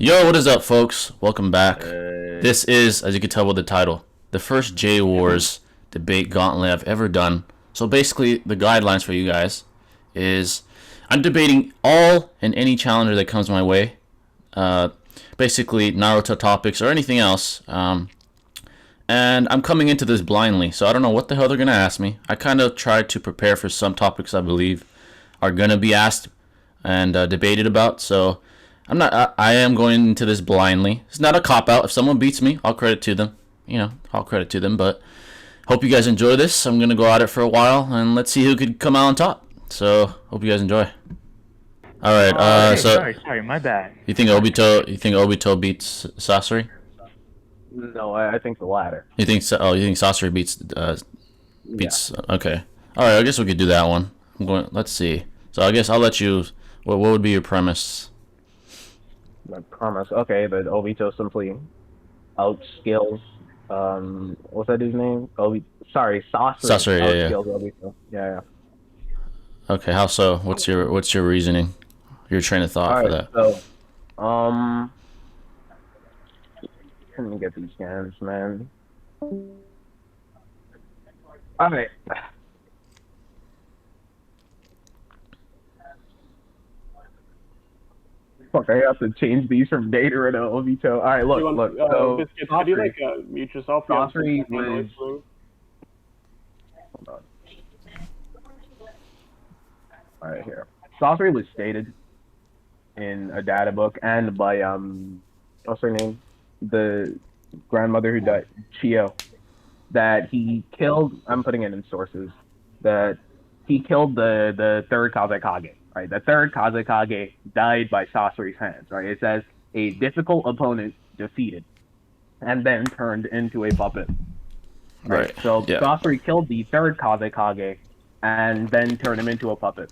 Yo, what is up, folks? Welcome back. Uh, This is, as you can tell by the title, the first J Wars debate gauntlet I've ever done. So basically, the guidelines for you guys is I'm debating all and any challenger that comes my way. Uh, Basically, Naruto topics or anything else. And I'm coming into this blindly, so I don't know what the hell they're gonna ask me. I kind of tried to prepare for some topics I believe are gonna be asked and debated about. So I'm not. I am going into this blindly. It's not a cop out. If someone beats me, I'll credit to them. I'll credit to them. But hope you guys enjoy this. I'm gonna go at it for a while, and let's see who could come out on top. So hope you guys enjoy. All right. okay, So sorry, my bad. you think Obito beats Sasori? No, I think the latter. You think Sasori Yeah. beats? Okay. All right. I guess we could do that one. I'm going. Let's see. So I guess I'll let you. What would be your premise? I promise. Okay, but Obito simply outskills. What's that dude's name? Sasori. Sasori. Yeah. Outskills Obito. Yeah. Okay, how so? What's your reasoning? Your train of thought All for right. that? So, let me get these scans, man. All right. Fuck, I have to change these from Data to Obito. All right, look. So, Biscuits, could you mute yourself? Sasori was. Hold on. All right, here. Sasori was stated in a data book and by what's her name, the grandmother who died, Chio, that he killed. I'm putting it in sources that he killed the third Kazekage. Right, the third Kazekage died by Sasori's hands. Right, it says a difficult opponent defeated, and then turned into a puppet. Right. So Yeah. Sasori killed the third Kazekage, and then turned him into a puppet.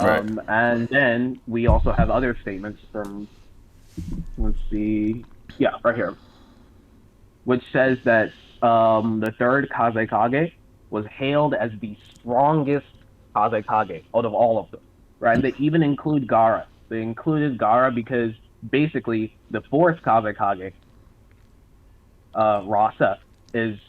Right. And then we also have other statements from, let's see, yeah, right here, which says that the third Kazekage was hailed as the strongest Kazekage out of all of them, right? They even include Gaara. They included Gaara because basically the fourth Kazekage, Rasa, is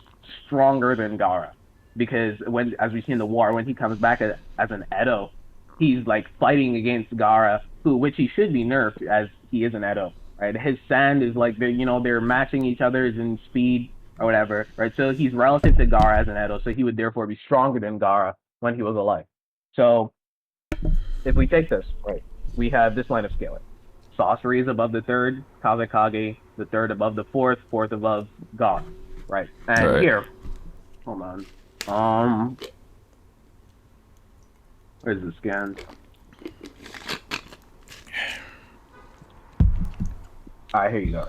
stronger than Gaara. Because when, as we see in the war, when he comes back as an Edo, he's like fighting against Gaara, which he should be nerfed as he is an Edo, right? His sand is like they're matching each other's in speed or whatever, right? So he's relative to Gaara as an Edo, so he would therefore be stronger than Gaara when he was alive. So if we take this, right, we have this line of scaling. Sasori is above the third Kazekage, the third above the fourth above Gaara, right? And Right. here, hold on. Where's the scan? Alright, here you go.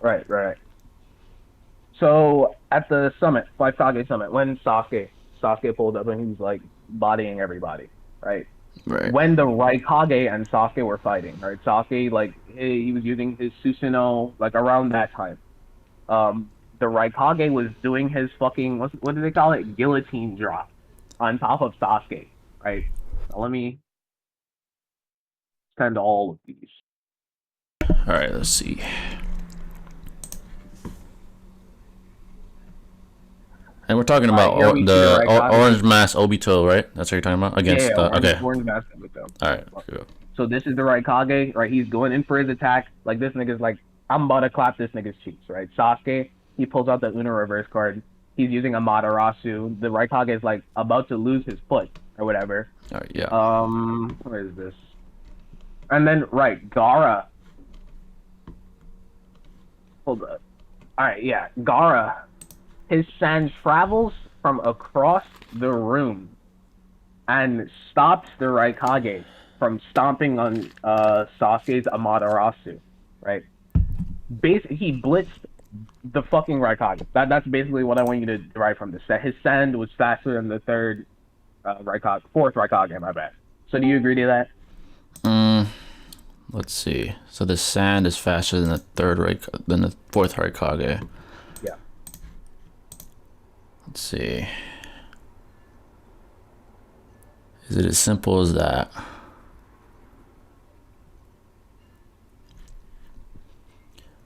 Right. So at the summit, Five Kage summit, when Sasuke pulled up and he was like bodying everybody, right? Right. When the Raikage and Sasuke were fighting, right? Sasuke, like, he was using his Susanoo, like, around that time. The Raikage was doing his fucking, what do they call it? Guillotine drop on top of Sasuke, right? So let me send all of these. All right. Let's see. And we're talking about here we see the the Raikage. orange mask Obito, right? That's what you're talking about against. Okay. Orange mask Obito. All right. Here we go. So this is the Raikage, right? He's going in for his attack. Like, this nigga's like, I'm about to clap this nigga's cheeks, right? Sasuke, he pulls out the Uno reverse card. He's using a Madarasu. The Raikage is like about to lose his foot or whatever. All right. Yeah. Where is this? And then, right, Gaara. Hold up. Alright, yeah, Gaara. His sand travels from across the room and stops the Raikage from stomping on Sasuke's Amaterasu, right? He blitzed the fucking Raikage. That's basically what I want you to derive from this. That his sand was faster than the fourth Raikage, my bad. So do you agree to that? Let's see. So the sand is faster than the fourth Raikage. Yeah. Let's see. Is it as simple as that?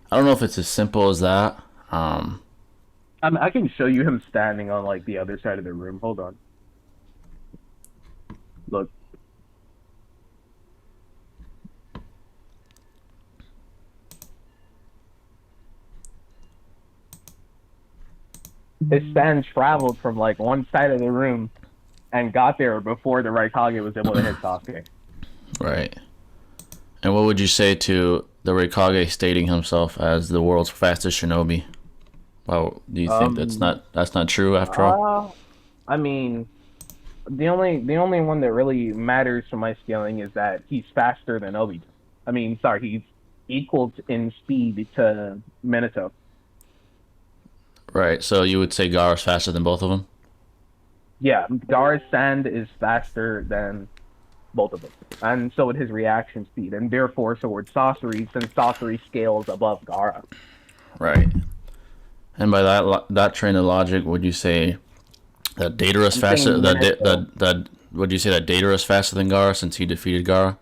I don't know if it's as simple as that. I mean, I can show you him standing on like the other side of the room. Hold on. Look. His stand traveled from like one side of the room and got there before the Raikage was able to hit Sasuke. Right. And what would you say to the Raikage stating himself as the world's fastest shinobi? Well, do you think that's not true after all? I mean, the only one that really matters to my scaling is that he's faster than Obito. I mean, sorry, he's equal in speed to Minato. Right. So you would say Gaara's faster than both of them? Yeah, Gaara's sand is faster than both of them, and so would his reaction speed, and therefore so would Sasori, since Sasori scales above Gaara. Right. And by that train of logic, would you say that Datara's faster? Would you say that Datara's faster than Gaara since he defeated Gaara?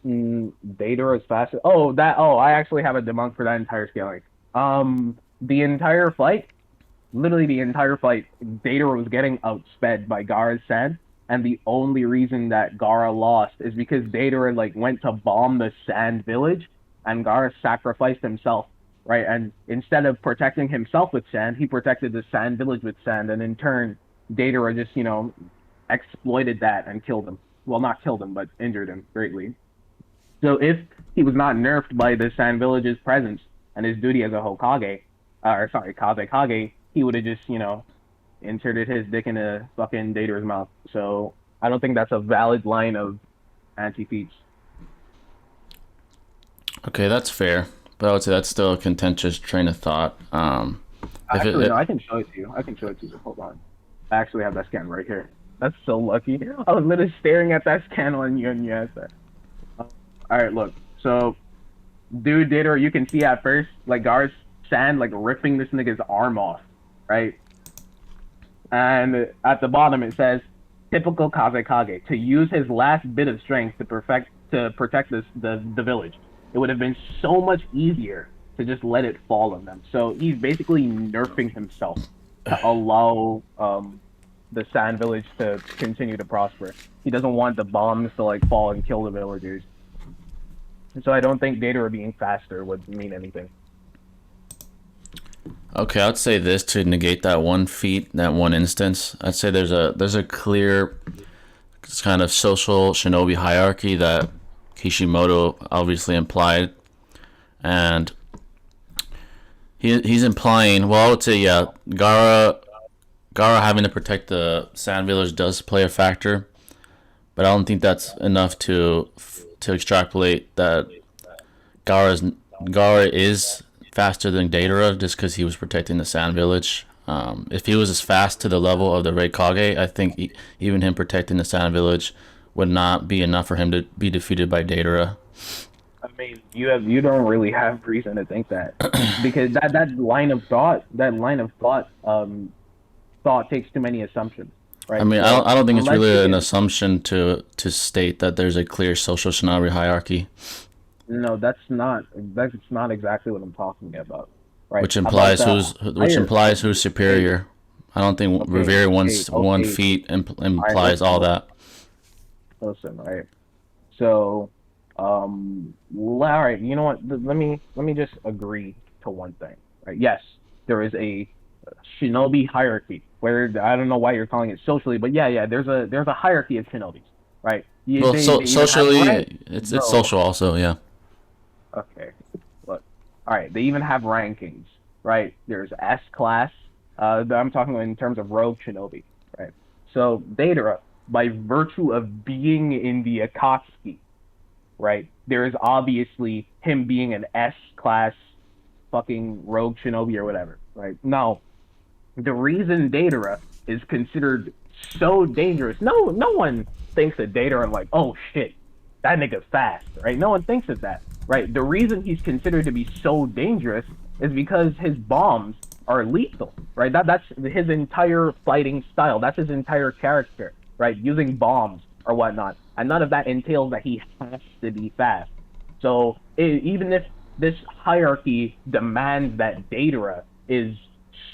Datara's faster. Oh, I actually have a debunk for that entire scaling. The entire fight, literally the entire fight, Datara was getting outsped by Gaara's sand, and the only reason that Gaara lost is because Datara like went to bomb the sand village, and Gaara sacrificed himself, right? And instead of protecting himself with sand, he protected the sand village with sand, and in turn, Datara just, exploited that and killed him. Well, not killed him, but injured him greatly. So if he was not nerfed by the sand village's presence and his duty as a Hokage, Kazekage, he would have just, inserted his dick in a fucking Datara's mouth. So I don't think that's a valid line of anti-feats. Okay, that's fair. But I would say that's still a contentious train of thought. Actually, no, I can show it to you. Hold on. I actually have that scan right here. That's so lucky. I was literally staring at that scan on you and you asked that. Alright, look. So, dude, Datara, you can see at first, like, Gaara's sand, like, ripping this nigga's arm off, right? And at the bottom it says, typical Kazekage, to use his last bit of strength to protect the village. It would have been so much easier to just let it fall on them. So he's basically nerfing himself to allow the sand village to continue to prosper. He doesn't want the bombs to like fall and kill the villagers. So I don't think Datara being faster would mean anything. Okay, I'd say this to negate that one feat, that one instance. I'd say there's a clear kind of social shinobi hierarchy that Kishimoto obviously implied, and he's implying. Well, I would say yeah, Gaara having to protect the sand village does play a factor, but I don't think that's enough to extrapolate that Gaara is faster than Datara just because he was protecting the sand village. If he was as fast to the level of the Raikage, I think even him protecting the sand village would not be enough for him to be defeated by Datara. I mean, you don't really have reason to think that because that line of thought takes too many assumptions, right? I mean, so, I don't think it's really an assumption to state that there's a clear social shinobi hierarchy. No, that's not exactly what I'm talking about, right? Which implies who's superior. I don't think revering one feat implies all that. Listen, right? So, all right. You know what? Let me just agree to one thing. Right? Yes, there is a shinobi hierarchy. Whether I don't know why you're calling it socially, but yeah, there's a hierarchy of shinobis, right? Socially, it's social also, yeah. Okay, look. All right, they even have rankings, right? There's S class. I'm talking in terms of rogue shinobi, right? So Datara, by virtue of being in the Akatsuki, right? There is obviously him being an S class fucking rogue shinobi or whatever, right? Now, the reason Datara is considered so dangerous, no one thinks that Datara like, oh shit, that nigga's fast, right? No one thinks of that, right? The reason he's considered to be so dangerous is because his bombs are lethal, right? That's his entire fighting style. That's his entire character, right? right? Using bombs or whatnot. And none of that entails that he has to be fast. So even if this hierarchy demands that Datara is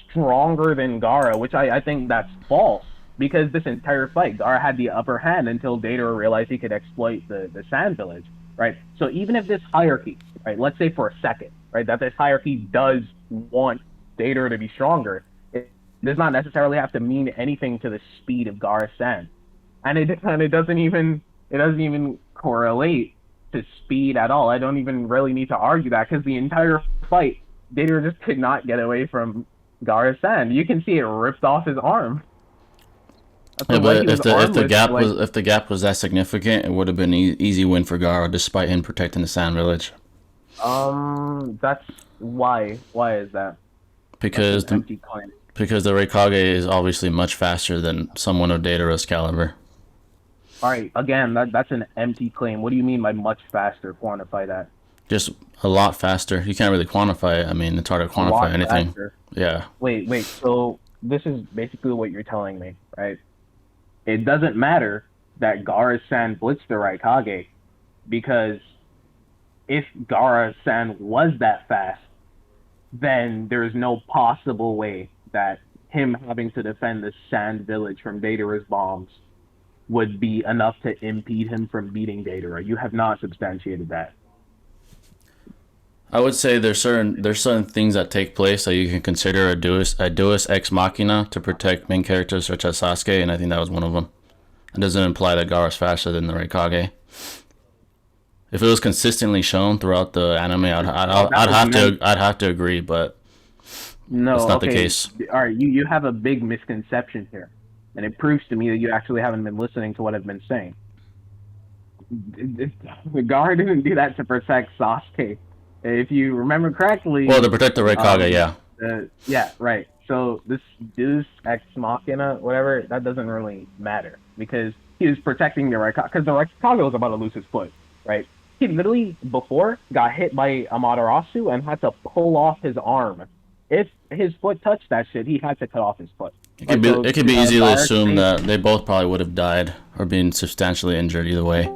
stronger than Gaara, which I think that's false, because this entire fight, Gaara had the upper hand until Datara realized he could exploit the Sand Village, right? So even if this hierarchy, right, let's say for a second, right, that this hierarchy does want Datara to be stronger, it does not necessarily have to mean anything to the speed of Gaara's Sand. And it doesn't even correlate to speed at all. I don't even really need to argue that, because the entire fight, Datara just could not get away from Gaara's Sand. You can see it ripped off his arm. Yeah, but if the gap was that significant, it would have been an easy win for Gaara, despite him protecting the Sand Village. That's why. Why is that? Because the Raikage is obviously much faster than someone of Datara's caliber. All right, again, that's an empty claim. What do you mean by much faster? Quantify that. Just a lot faster. You can't really quantify it. I mean, it's hard to quantify anything. Faster. Yeah. Wait. So this is basically what you're telling me, right? It doesn't matter that Gaara's Sand blitzed the Raikage, because if Gaara's Sand was that fast, then there is no possible way that him having to defend the Sand Village from Datara's bombs would be enough to impede him from beating Datara. You have not substantiated that. I would say there's certain things that take place that you can consider a deus ex machina to protect main characters such as Sasuke, and I think that was one of them. It doesn't imply that Gaara's faster than the Raikage. If it was consistently shown throughout the anime, I'd have to agree, but no, that's not the case. All right, you have a big misconception here, and it proves to me that you actually haven't been listening to what I've been saying. Gaara didn't do that to protect Sasuke. If you remember correctly... Well, to protect the Raikage, yeah. Yeah, right. So this Deus Ex Machina, whatever, that doesn't really matter, because he was protecting the Raikage, because the Raikage was about to lose his foot, right? He literally, before, got hit by Amaterasu and had to pull off his arm. If his foot touched that shit, he had to cut off his foot. It could be easily assumed that they both probably would have died or been substantially injured either way.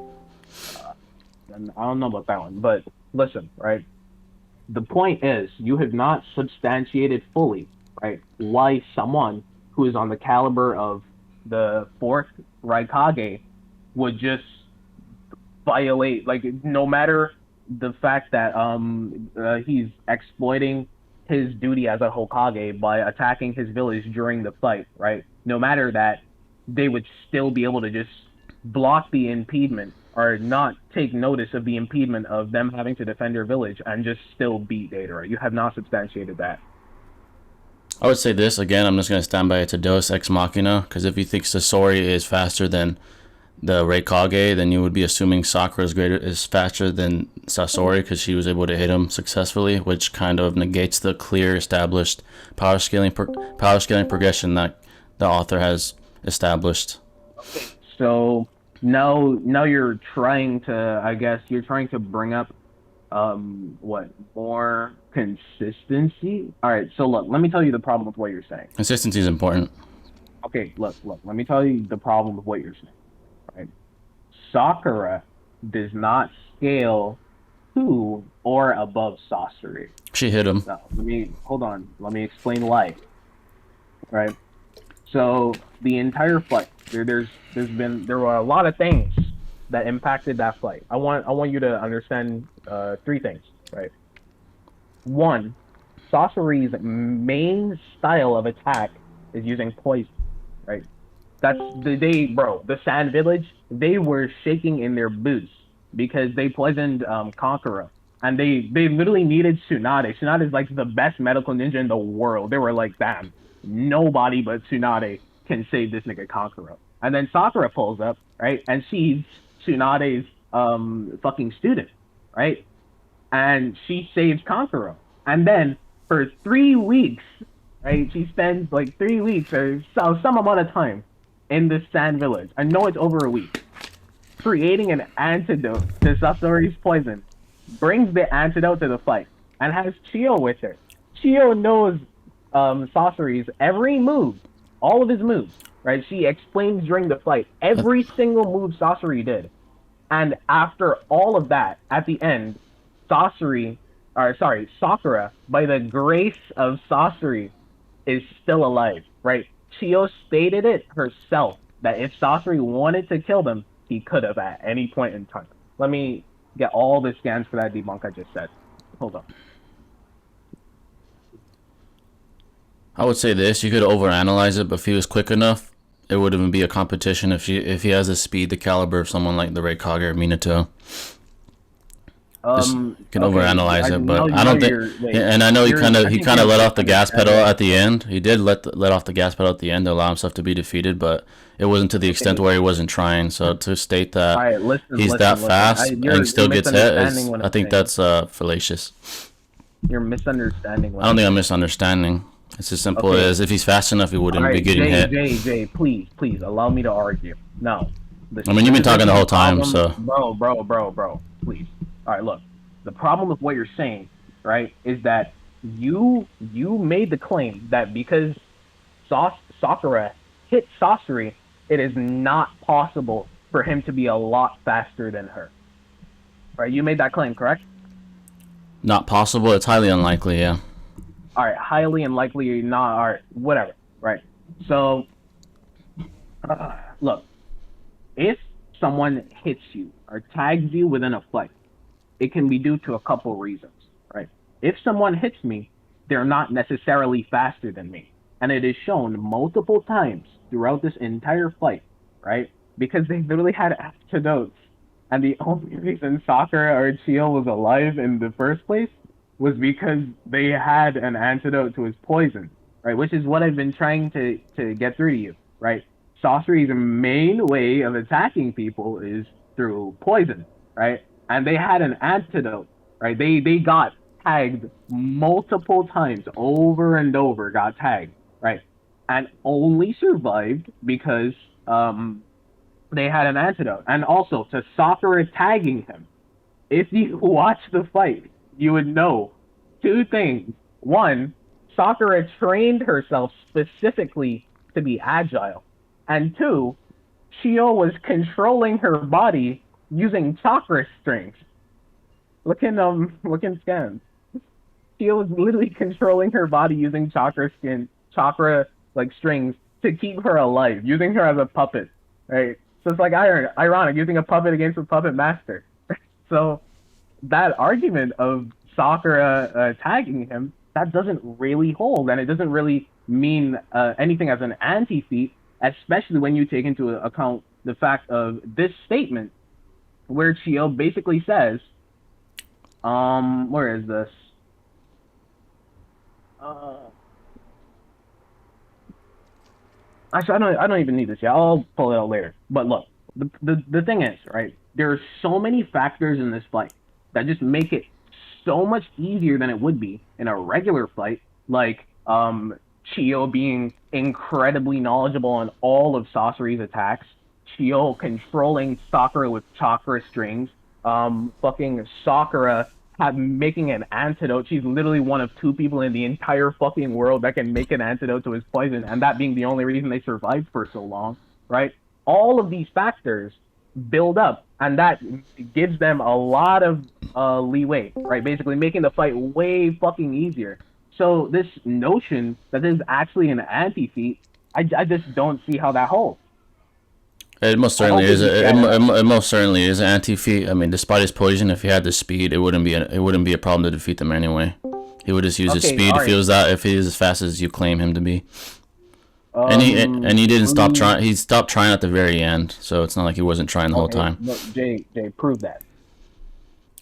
I don't know about that one, but listen, right? The point is, you have not substantiated fully, right, why someone who is on the caliber of the fourth Raikage would just violate, like, no matter the fact that he's exploiting his duty as a Hokage by attacking his village during the fight, right? No matter that, they would still be able to just block the impediment or not take notice of the impediment of them having to defend their village and just still beat Datara. You have not substantiated that. I would say this, again, I'm just going to stand by it's a Deus Ex Machina, because if you think Sasori is faster than the Raikage, then you would be assuming Sakura is faster than Sasori, because she was able to hit him successfully, which kind of negates the clear established power scaling progression that the author has established. Okay, so now you're trying to bring up more consistency. All right, so look, let me tell you the problem with what you're saying. Consistency is important. Okay, look, let me tell you the problem with what you're saying. Right? Sakura does not scale to or above Sasori. She hit him. No, let me explain why. Right? So the entire fight, there were a lot of things that impacted that fight. I want you to understand three things, right? One, Sasori's main style of attack is using poison, right? That's the Sand Village, they were shaking in their boots because they poisoned Kankura. And they literally needed Tsunade. Tsunade is like the best medical ninja in the world. They were like, damn, nobody but Tsunade can save this nigga Kankura. And then Sakura pulls up, right? And she's Tsunade's fucking student, right? And she saves Kankura. And then for 3 weeks, right, she spends like 3 weeks or some amount of time in this Sand Village. I know it's over a week. Creating an antidote to Sasori's poison. Brings the antidote to the fight. And has Chio with her. Chio knows Sasori's every move. All of his moves. right? She explains during the fight every single move Sasori did. And after all of that, at the end, Sakura, by the grace of Sasori, is still alive, right? Chio stated it herself that if Sasori wanted to kill them, he could have at any point in time. Let me get all the scans for that debunk I just said. Hold on. I would say this: you could overanalyze it, but if he was quick enough, it would even be a competition. If he has the speed, the caliber of someone like the Red Kage or Minato. You can overanalyze it, but I don't think. And I know he kind of let off the gas pedal at the end. He did let off the gas pedal at the end to allow himself to be defeated, but it wasn't to the extent where he wasn't trying. So to state that he's that fast and still gets hit, I think that's fallacious. You're misunderstanding. I don't think I'm misunderstanding. It's as simple as if he's fast enough, he wouldn't be getting hit. Jay, please allow me to argue. No. I mean, you've been talking the whole time, so. Bro, please. All right, look. The problem with what you're saying, right, is that you made the claim that because Sakura hit Sasori, it is not possible for him to be a lot faster than her. Right? You made that claim, correct? Not possible. It's highly unlikely, yeah. All right, highly unlikely, not, all right, whatever, right? So, look, if someone hits you or tags you within a fight, it can be due to a couple reasons, right? If someone hits me, they're not necessarily faster than me. And it is shown multiple times throughout this entire fight, right? Because they literally had antidotes. And the only reason Sakura or Chio was alive in the first place was because they had an antidote to his poison, right? Which is what I've been trying to get through to you, right? Sasori's main way of attacking people is through poison, right? And they had an antidote, right? They got tagged multiple times, over and over got tagged, right? And only survived because they had an antidote. And also, to Sakura tagging him, if you watch the fight, you would know two things. One, Sakura trained herself specifically to be agile. And two, Chio was controlling her body using chakra strings. Look in scans. Chio was literally controlling her body using chakra strings to keep her alive, using her as a puppet, right? So it's like ironic, using a puppet against a puppet master. So that argument of Sakura tagging him, that doesn't really hold, and it doesn't really mean anything as an anti-feat, especially when you take into account the fact of this statement where Chio basically says, where is this? Actually, I don't even need this yet. I'll pull it out later. But look, the thing is, right? There are so many factors in this fight that just make it so much easier than it would be in a regular fight, like Chio being incredibly knowledgeable on all of Sasori's attacks, Chio controlling Sakura with chakra strings, fucking Sakura making an antidote. She's literally one of two people in the entire fucking world that can make an antidote to his poison, and that being the only reason they survived for so long, right? All of these factors build up, and that gives them a lot of leeway, right? Basically making the fight way fucking easier. So this notion that this is actually an anti-feat, I just don't see how that holds. It most certainly is. It most certainly is an anti-feat. I mean, despite his poison, if he had the speed, it wouldn't be a problem to defeat them anyway. He would just use his speed if he was as fast as you claim him to be. And he didn't stop trying. He stopped trying at the very end, so it's not like he wasn't trying the whole time. No, Jay, prove that.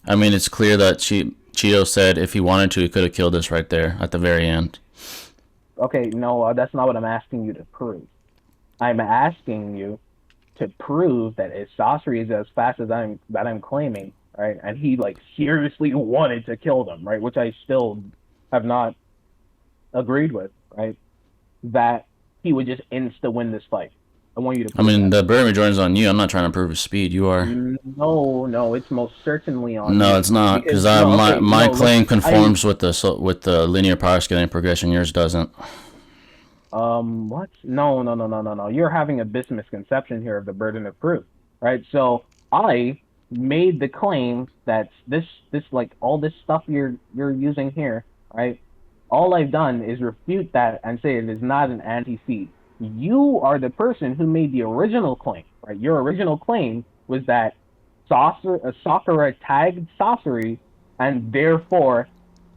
I mean, it's clear that Chio said if he wanted to, he could have killed us right there at the very end. Okay, no, that's not what I'm asking you to prove. I'm asking you to prove that if Sasori is as fast as I'm claiming, right, and he like seriously wanted to kill them, right, which I still have not agreed with, right, that he would just insta-win this fight. I want you to prove the burden majority is on you. I'm not trying to prove his speed. You are. No, it's most certainly on you. No, it's not, because my claim conforms with the linear power scaling progression. Yours doesn't. What? No, no, no, no, no, no. You're having a misconception here of the burden of proof, right? So I made the claim that this like all this stuff you're using here, right? All I've done is refute that and say it is not an anti-feed. You are the person who made the original claim, right? Your original claim was that Sakura tagged Sasori, and therefore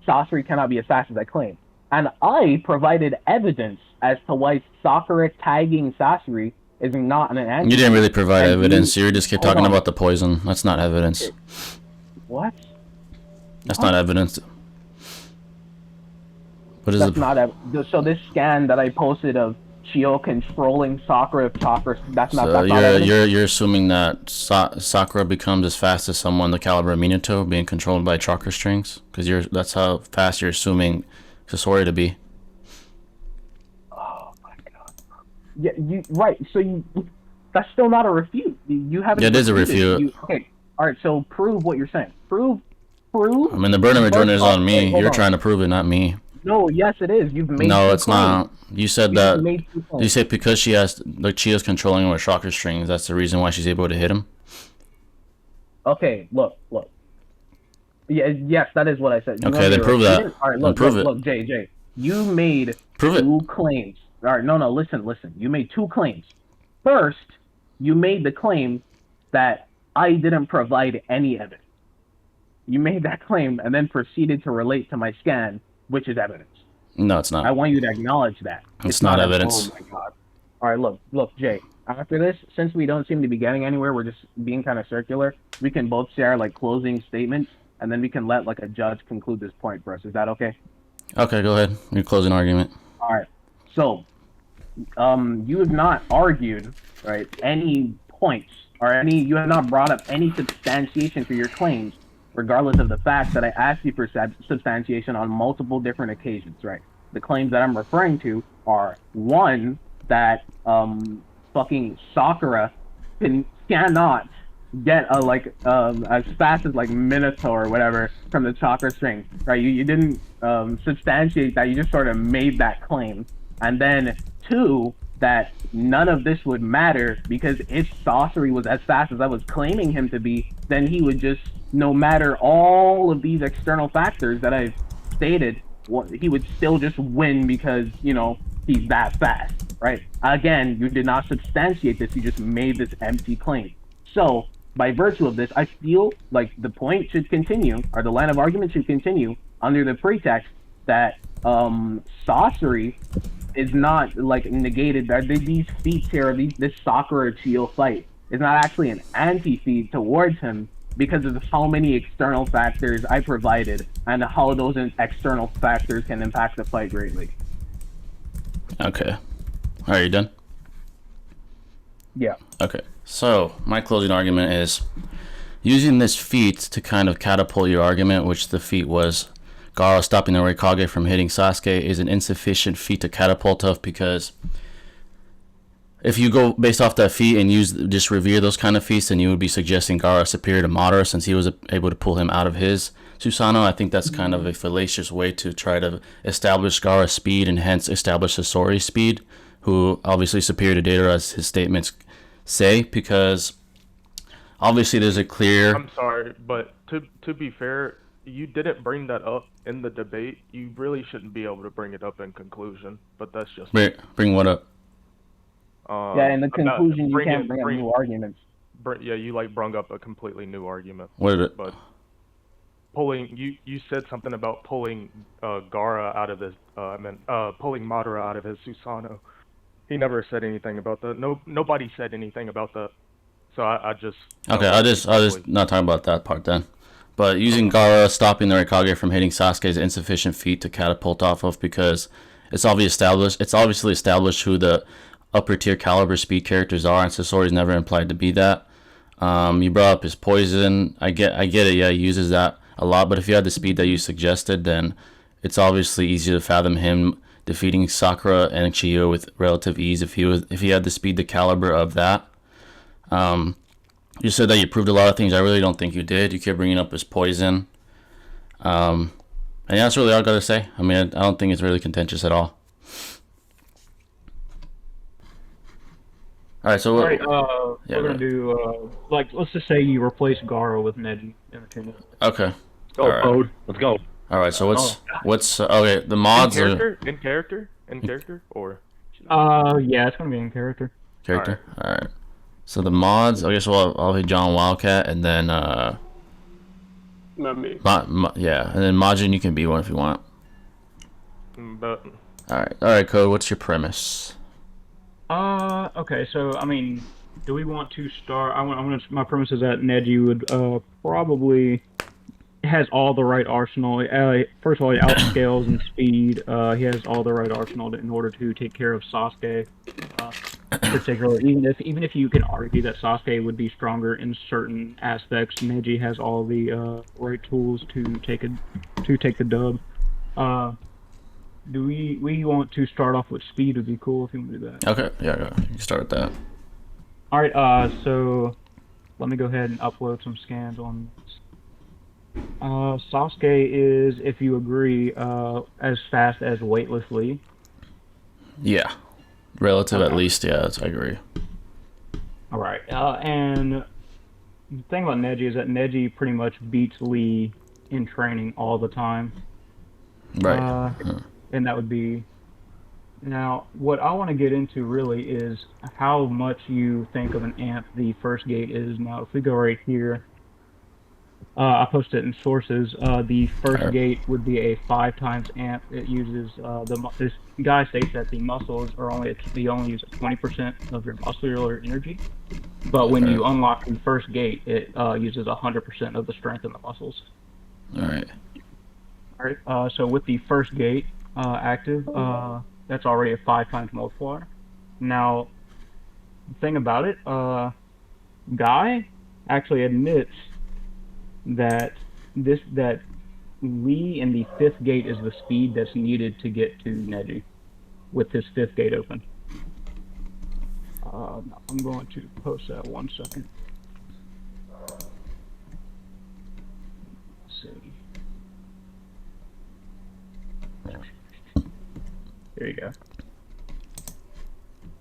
Sasori cannot be as fast as I claim. And I provided evidence as to why Sakura tagging Sasori is not an anti. You didn't really provide evidence. You just kept talking about the poison. That's not evidence. What? That's not evidence. What is That's it? not so this scan that I posted of Chio controlling Sakura of chakra, that's not evidence? You're assuming that Sakura becomes as fast as someone the caliber of Minato being controlled by chakra strings, because that's how fast you're assuming Sasori to be. Oh my god. Yeah, you right. So that's still not a refute. You haven't. Yeah, it is a refute. Okay. All right. So prove what you're saying. Prove. I mean, the burden of rejoinder is on me. You're trying to prove it, not me. No, yes, it is. You've made. No, it's not. You said that. You say because she has Chio's controlling him with chakra strings. That's the reason why she's able to hit him. Okay. Look. Yeah. Yes, that is what I said. Okay, then prove that. All right. Look. Jay. You made two claims. All right. No. Listen. You made two claims. First, you made the claim that I didn't provide any evidence. You made that claim and then proceeded to relate to my scan, which is evidence. No, it's not. I want you to acknowledge that. It's not evidence. Oh my god. All right, look, Jay. After this, since we don't seem to be getting anywhere, we're just being kind of circular. We can both share like closing statements, and then we can let like a judge conclude this point for us. Is that okay? Okay, go ahead. Your closing argument. All right. So, you have not argued, right, any points you have not brought up any substantiation for your claims, regardless of the fact that I asked you for substantiation on multiple different occasions, right? The claims that I'm referring to are, one, that fucking Sakura cannot get as fast as like Minato or whatever from the chakra string, right? You didn't substantiate that. You just sort of made that claim. And then two, that none of this would matter because if Sasori was as fast as I was claiming him to be, then he would just, no matter all of these external factors that I've stated, he would still just win because, he's that fast, right? Again, you did not substantiate this. You just made this empty claim. So, by virtue of this, I feel like the point should continue, or the line of argument should continue, under the pretext that Sasori is not like negated. These feats here, this Sakura Chio fight is not actually an anti-feed towards him because of how many external factors I provided and how those external factors can impact the fight greatly. Okay. Are you done? Yeah. Okay. So, my closing argument is using this feat to kind of catapult your argument, which the feat was Gaara stopping the Raikage from hitting Sasuke, is an insufficient feat to catapult of, because if you go based off that feat and just revere those kind of feats, then you would be suggesting Gaara superior to Madara since he was able to pull him out of his Susanoo. I think that's kind of a fallacious way to try to establish Gaara's speed and hence establish Sasori's speed, who obviously superior to Deidara as his statements say, because obviously there's a clear... I'm sorry, but to be fair, you didn't bring that up in the debate. You really shouldn't be able to bring it up in conclusion, but that's just... Bring what up? Yeah, in the conclusion, you can't bring up new arguments. You brung up a completely new argument. What is it? But you said something about pulling Gaara out of his... pulling Madara out of his Susanoo. He never said anything about that. Nobody said anything about that. So I just... Okay, I'll just not talk about that part then. But using Gaara stopping the Raikage from hitting Sasuke is an insufficient feat to catapult off of, because it's obviously established who the upper tier caliber speed characters are, and Sasori's never implied to be that. You brought up his poison. I get it. Yeah, he uses that a lot. But if you had the speed that you suggested, then it's obviously easy to fathom him defeating Sakura and Chio with relative ease if he had the speed, the caliber of that. You said that you proved a lot of things. I really don't think you did. You kept bringing up his poison. And yeah, that's really all I got to say. I mean, I don't think it's really contentious at all. right, so All right, yeah, we're go gonna ahead. do like let's just say you replace Gara with Neji in the Chunin. Okay. Go, All right. Code. Let's go. All right. So Oh. what's okay? The In mods are character, or Yeah, it's gonna be in character. character. All right. So the mods, I guess I'll be John Wildcat, and then Not me. yeah, and then Majin, you can be one if you want. but All right, Code. What's your premise? Okay, so I mean, do we want to start? My premise is that Neji would probably has all the right arsenal. First of all, he outscales in speed. He has all the right arsenal in order to take care of Sasuke. Particularly, even if you can argue that Sasuke would be stronger in certain aspects, Neji has all the right tools to take the dub. Do we want to start off with speed? Would be cool if you want to do that. Okay. Yeah. You can start with that. All right. So let me go ahead and upload some scans on this. Sasuke is, if you agree, as fast as Weightless Lee. Yeah. Relative, Okay. at least. Yeah, I agree. All right. And the thing about Neji is that Neji pretty much beats Lee in training all the time. Right. And that would be. Now, what I want to get into really is how much you think of an amp the first gate is. Now, if we go right here, I posted it in sources. The first gate would be a 5 times amp. It uses this guy states that the muscles are only use 20% of your muscular energy, but when you unlock the first gate, it uses 100% of the strength in the muscles. All right. All right. So with the first gate active, that's already a 5 times multiplier. Now, the thing about it, Guy actually admits that Lee in the 5th gate is the speed that's needed to get to Neji with this 5th gate open. I'm going to post that 1 second. Let's see. There you go.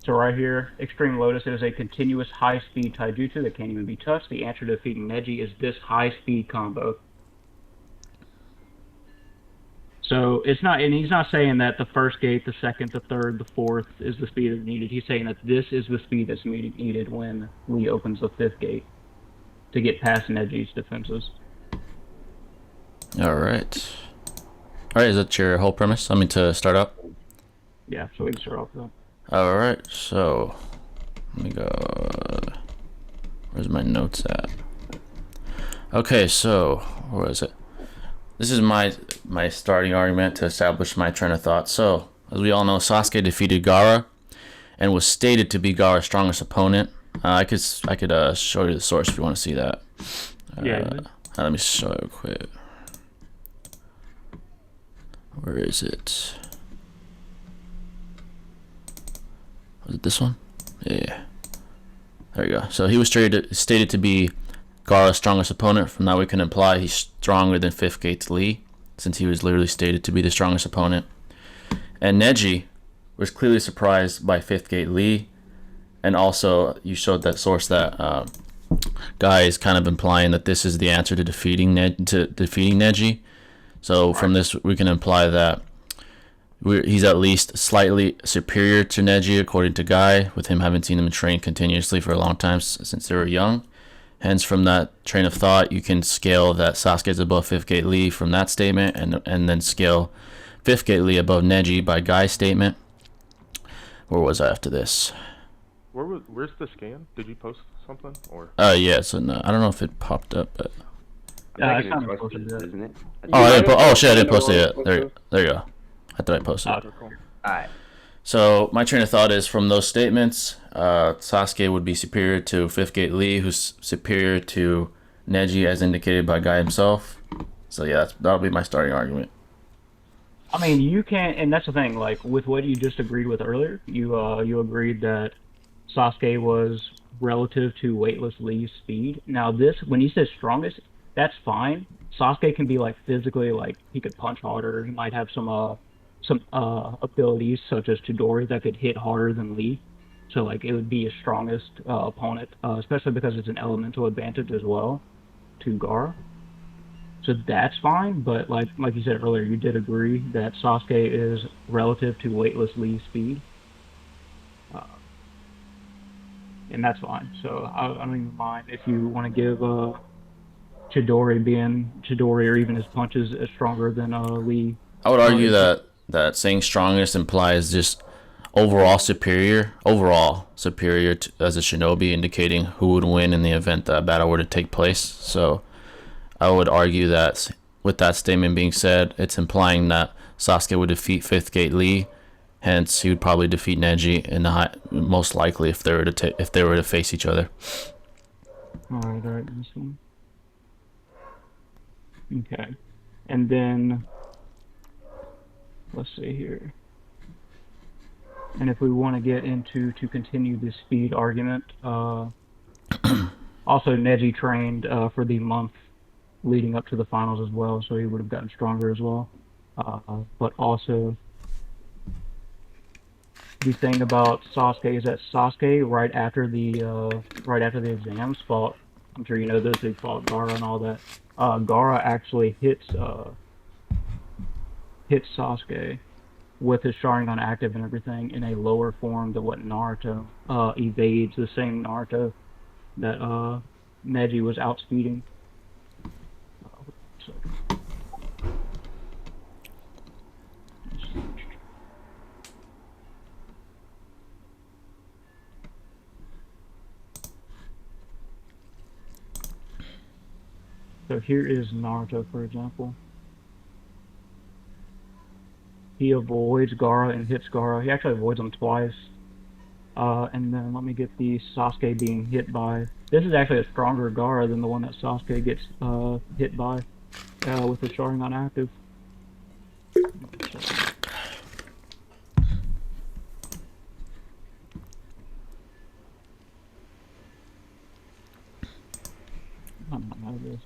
So right here, Extreme Lotus is a continuous high-speed taijutsu that can't even be touched. The answer to defeating Neji is this high-speed combo. So it's not, and he's not saying that the first gate, the second, the third, the fourth is the speed that's needed. He's saying that this is the speed that's needed when Lee opens the 5th gate to get past Neji's defenses. All right. All right. Is that your whole premise? I mean, to start up. Yeah, so we can start off with that. All right, so let me go. Where's my notes at? Okay, so where is it? This is my starting argument to establish my train of thought. So, as we all know, Sasuke defeated Gaara and was stated to be Gaara's strongest opponent. I could show you the source if you want to see that. Let me show you quick. Where is it? Was it this one? Yeah. There you go. So he was stated to be Gaara's strongest opponent. From that we can imply he's stronger than 5th Gate's Lee, since he was literally stated to be the strongest opponent. And Neji was clearly surprised by 5th Gate Lee, and also you showed that source that Guy is kind of implying that this is the answer to defeating Neji. So from this we can imply that he's at least slightly superior to Neji, according to Guy, with him having seen him train continuously for a long time since they were young. Hence, from that train of thought, you can scale that Sasuke is above 5th Gate Lee from that statement, and then scale 5th Gate Lee above Neji by Guy's statement. Where was I after this? Where's the scan? Did you post something or? Yeah. So no, I don't know if it popped up, but. It's not posted yet. Isn't it? Oh shit! I didn't post it yet. There you go. I thought I posted it. Alright. So my train of thought is from those statements, Sasuke would be superior to 5th Gate Lee, who's superior to Neji, as indicated by Guy himself. So yeah, that'll be my starting argument. I mean, you can't, and that's the thing. Like with what you just agreed with earlier, you agreed that Sasuke was relative to Weightless Lee's speed. Now this, when he says strongest, that's fine. Sasuke can be like physically, like he could punch harder. He might have some abilities such as Chidori that could hit harder than Lee. So like it would be his strongest opponent, especially because it's an elemental advantage as well to Gaara. So that's fine, but like you said earlier, you did agree that Sasuke is relative to weightless Lee's speed, uh, and that's fine. So I don't even mind if you want to give Chidori or even his punches is stronger than Lee. I would argue that saying strongest implies just overall superior to, as a shinobi, indicating who would win in the event that a battle were to take place. So I would argue that with that statement being said, it's implying that Sasuke would defeat Fifth Gate Lee. Hence, he would probably defeat Neji in the most likely if they were to face each other. All right, this one. Okay, and then let's see here. And if we want to get into to continue the speed argument, also Neji trained for the month leading up to the finals as well, so he would have gotten stronger as well. But also, the thing about Sasuke is that Sasuke, right after the exams, fought. I'm sure you know this. He fought Gaara and all that. Gaara actually hits Sasuke with his Sharingan active and everything in a lower form than what Naruto evades the same Naruto that Neji was outspeeding. So here is Naruto, for example. He avoids Gaara and hits Gaara. He actually avoids him twice. And then let me get the Sasuke being hit by. This is actually a stronger Gaara than the one that Sasuke gets hit by with the Sharingan active. I'm not out of this.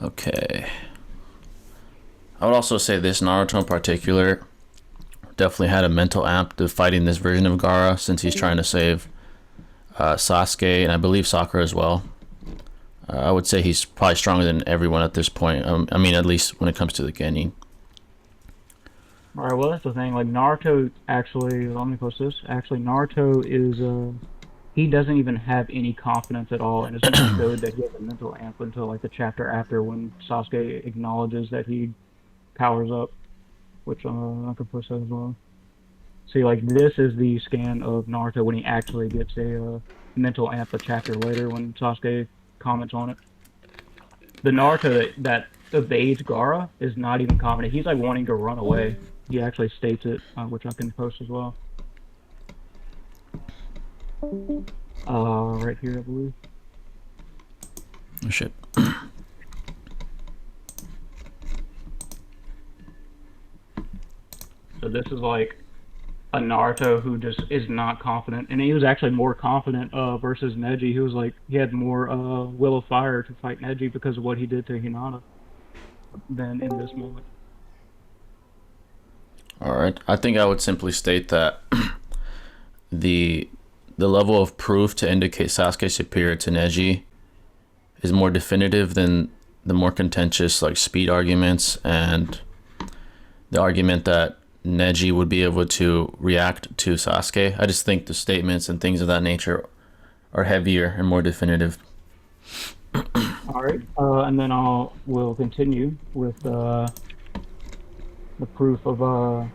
Okay. I would also say this Naruto in particular definitely had a mental amp to fighting this version of Gaara, since he's trying to save Sasuke and I believe Sakura as well. I would say he's probably stronger than everyone at this point. I mean, at least when it comes to the Genin. Alright, well that's the thing. Like Naruto actually, let me post this. Actually, Naruto is he doesn't even have any confidence at all, and it's understood that he has a mental amp until like the chapter after when Sasuke acknowledges that he powers up, which I can post that as well. See, like this is the scan of Naruto when he actually gets a mental amp a chapter later when Sasuke comments on it. The Naruto that evades Gaara is not even confident. He's like wanting to run away. He actually states it, which I can post as well. Right here, I believe. Oh shit. So this is like a Naruto who just is not confident, and he was actually more confident versus Neji. He was like he had more will of fire to fight Neji because of what he did to Hinata than in this moment. All right. I think I would simply state that the level of proof to indicate Sasuke superior to Neji is more definitive than the more contentious like speed arguments and the argument that Neji would be able to react to Sasuke. I just think the statements and things of that nature are heavier and more definitive. All right, and then we'll continue with the proof of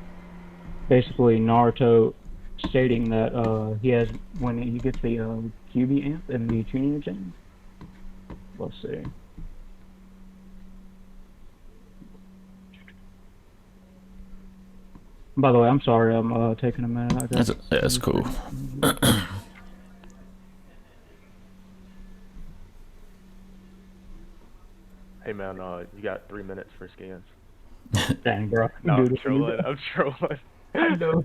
basically Naruto stating that he has when he gets the QB amp and the Chunin exam. Let's see. By the way, I'm sorry, I'm taking a minute. That's cool. Hey man, you got 3 minutes for scans. Dang, bro. No, I'm trolling. I'm trolling. I know.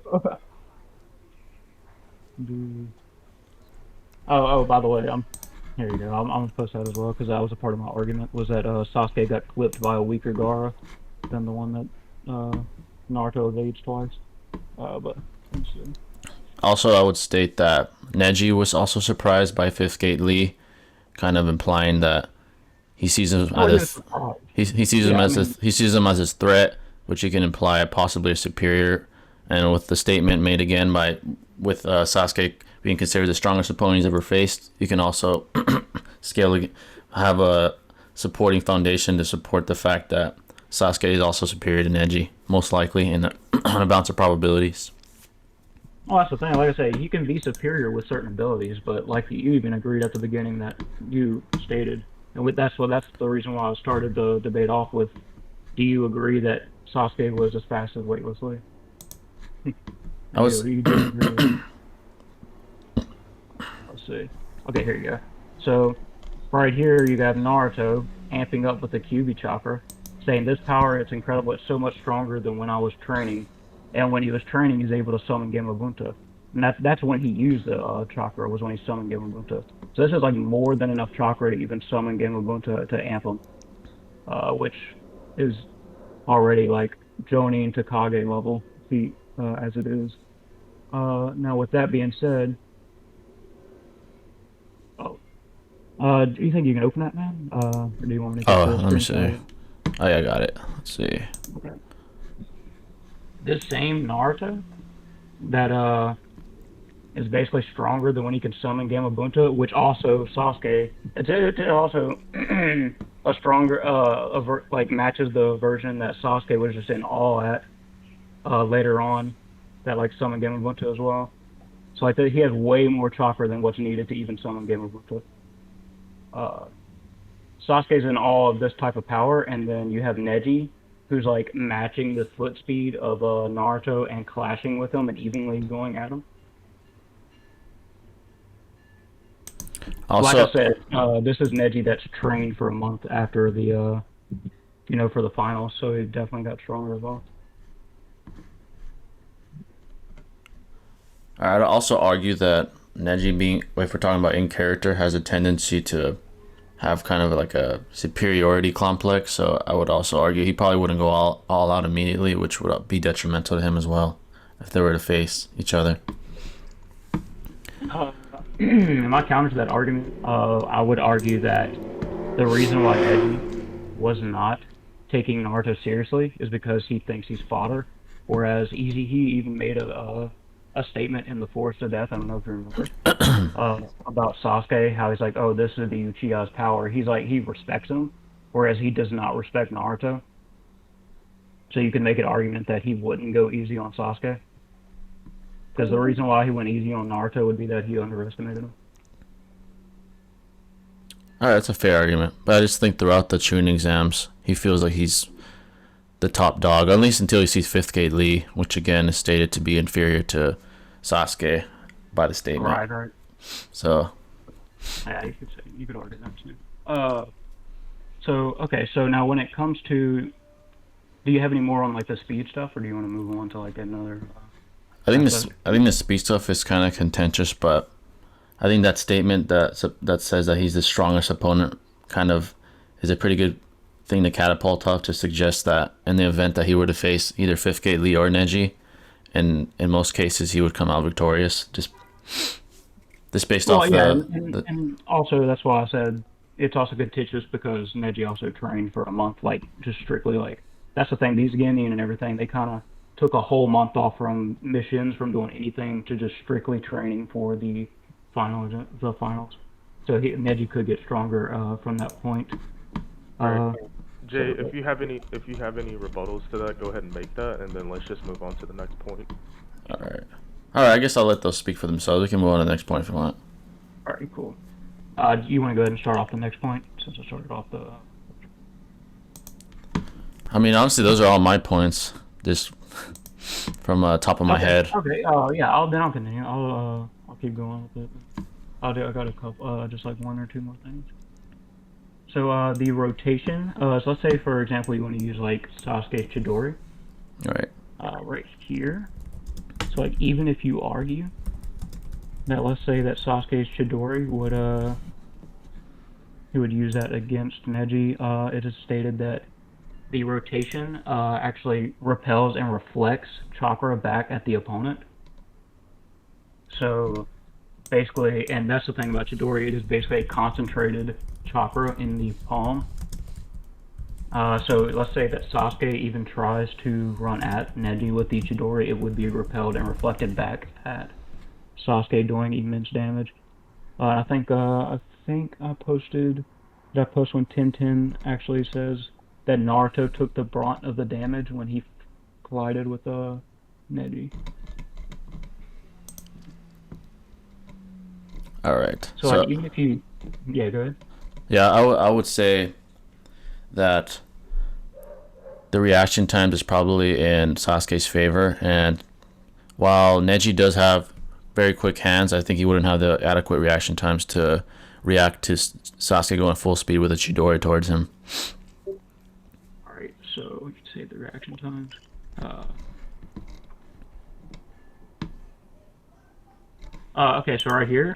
Oh, by the way, here you go. I'm gonna post that as well because that was a part of my argument. Was that Sasuke got clipped by a weaker Gaara than the one that Naruto evades twice. But let's see. Also, I would state that Neji was also surprised by Fifth Gate Lee, kind of implying that he sees him Oh, he was as surprised. he sees him Yeah, I as mean, he sees him as his threat, which he can imply possibly a superior. And with the statement made again by with Sasuke being considered the strongest opponent he's ever faced, you can also have a supporting foundation to support the fact that Sasuke is also superior to Neji, most likely in on a balance of probabilities. well, that's the thing. Like I say, he can be superior with certain abilities, but like you even agreed at the beginning that you stated, and that's the reason why I started the debate off with. Do you agree that Sasuke was as fast as weightlessly? I was You did agree. Let's see. Okay, here you go. So, right here you got Naruto amping up with the QB chopper, saying this power it's incredible, it's so much stronger than when I was training. And when he was training, he's able to summon Gamabunta. And that's when he used the chakra, was when he summoned Gamabunta. So this is like more than enough chakra to even summon Gamabunta to amp him, which is already like Jonin to Kage level feat as it is. Now with that being said, oh, do you think you can open that, man? Or do you want me to oh, get the let me screen see. Oh yeah, I got it. Let's see. Okay. This same Naruto that is basically stronger than when he can summon Gamabunta, which also Sasuke. It's also a stronger like matches the version that Sasuke was just in awe at later on, that like summoned Gamabunta as well. So like he has way more chakra than what's needed to even summon Gamabunta. Sasuke's in awe of this type of power, and then you have Neji, who's like matching the foot speed of Naruto and clashing with him and evenly going at him. Also, Like I said, this is Neji that's trained for a month after the, for the finals, so he definitely got stronger as well. I'd also argue that Neji being, if we're talking about in character, has a tendency to have kind of like a superiority complex. So I would also argue he probably wouldn't go all out immediately, which would be detrimental to him as well if they were to face each other. My counter to that argument, I would argue that the reason why Neji was not taking Naruto seriously is because he thinks he's fodder, whereas he even made a statement in the Forest of Death, I don't know if you remember, about Sasuke, how he's like, oh, this is the Uchiha's power. He's like, he respects him, whereas he does not respect Naruto. So you can make an argument that he wouldn't go easy on Sasuke. Because the reason why he went easy on Naruto would be that he underestimated him. Alright, that's a fair argument. But I just think throughout the Chunin exams, he feels like he's the top dog, at least until he sees Fifth Gate Lee, which again is stated to be inferior to Sasuke by the statement. Right. So yeah, you could argue that too. So now when it comes to, do you have any more on like the speed stuff, or do you want to move on to like another? I think the speed stuff is kind of contentious, but I think that statement that says that he's the strongest opponent kind of is a pretty good thing to catapult off, to suggest that in the event that he were to face either Fifth Gate Lee or Neji, and in most cases he would come out victorious. Just based off and also that's why I said it's also contentious, because Neji also trained for a month, like just strictly like, that's the thing. These Ginyan and everything, they kind of took a whole month off from missions, from doing anything, to just strictly training for the finals. So Neji could get stronger from that point. Jay, if you have any rebuttals to that, go ahead and make that, and then let's just move on to the next point. All right. I guess I'll let those speak for themselves. We can move on to the next point if you want. All right, cool. You want to go ahead and start off the next point, since I started off the. I mean, honestly, those are all my points, just from top of my head. Okay. Yeah. I'll continue. I'll keep going with it. I got a couple, just like one or two more things. So the rotation. So let's say, for example, you want to use like Sasuke Chidori. All right. Right here. So like, even if you argue that, let's say that Sasuke's Chidori would use that against Neji, it is stated that the rotation actually repels and reflects chakra back at the opponent. So basically, and that's the thing about Chidori, it is basically a concentrated chakra in the palm. So let's say that Sasuke even tries to run at Neji with the Chidori, it would be repelled and reflected back at Sasuke, doing immense damage. I think I posted. Did I post when 1010 actually says that Naruto took the brunt of the damage when he collided with Neji? All right. So like, even if you, yeah, go ahead. Yeah, I would say that the reaction time is probably in Sasuke's favor, and while Neji does have very quick hands, I think he wouldn't have the adequate reaction times to react to Sasuke going full speed with a Chidori towards him. Alright, so we can save the reaction times. Okay, so right here,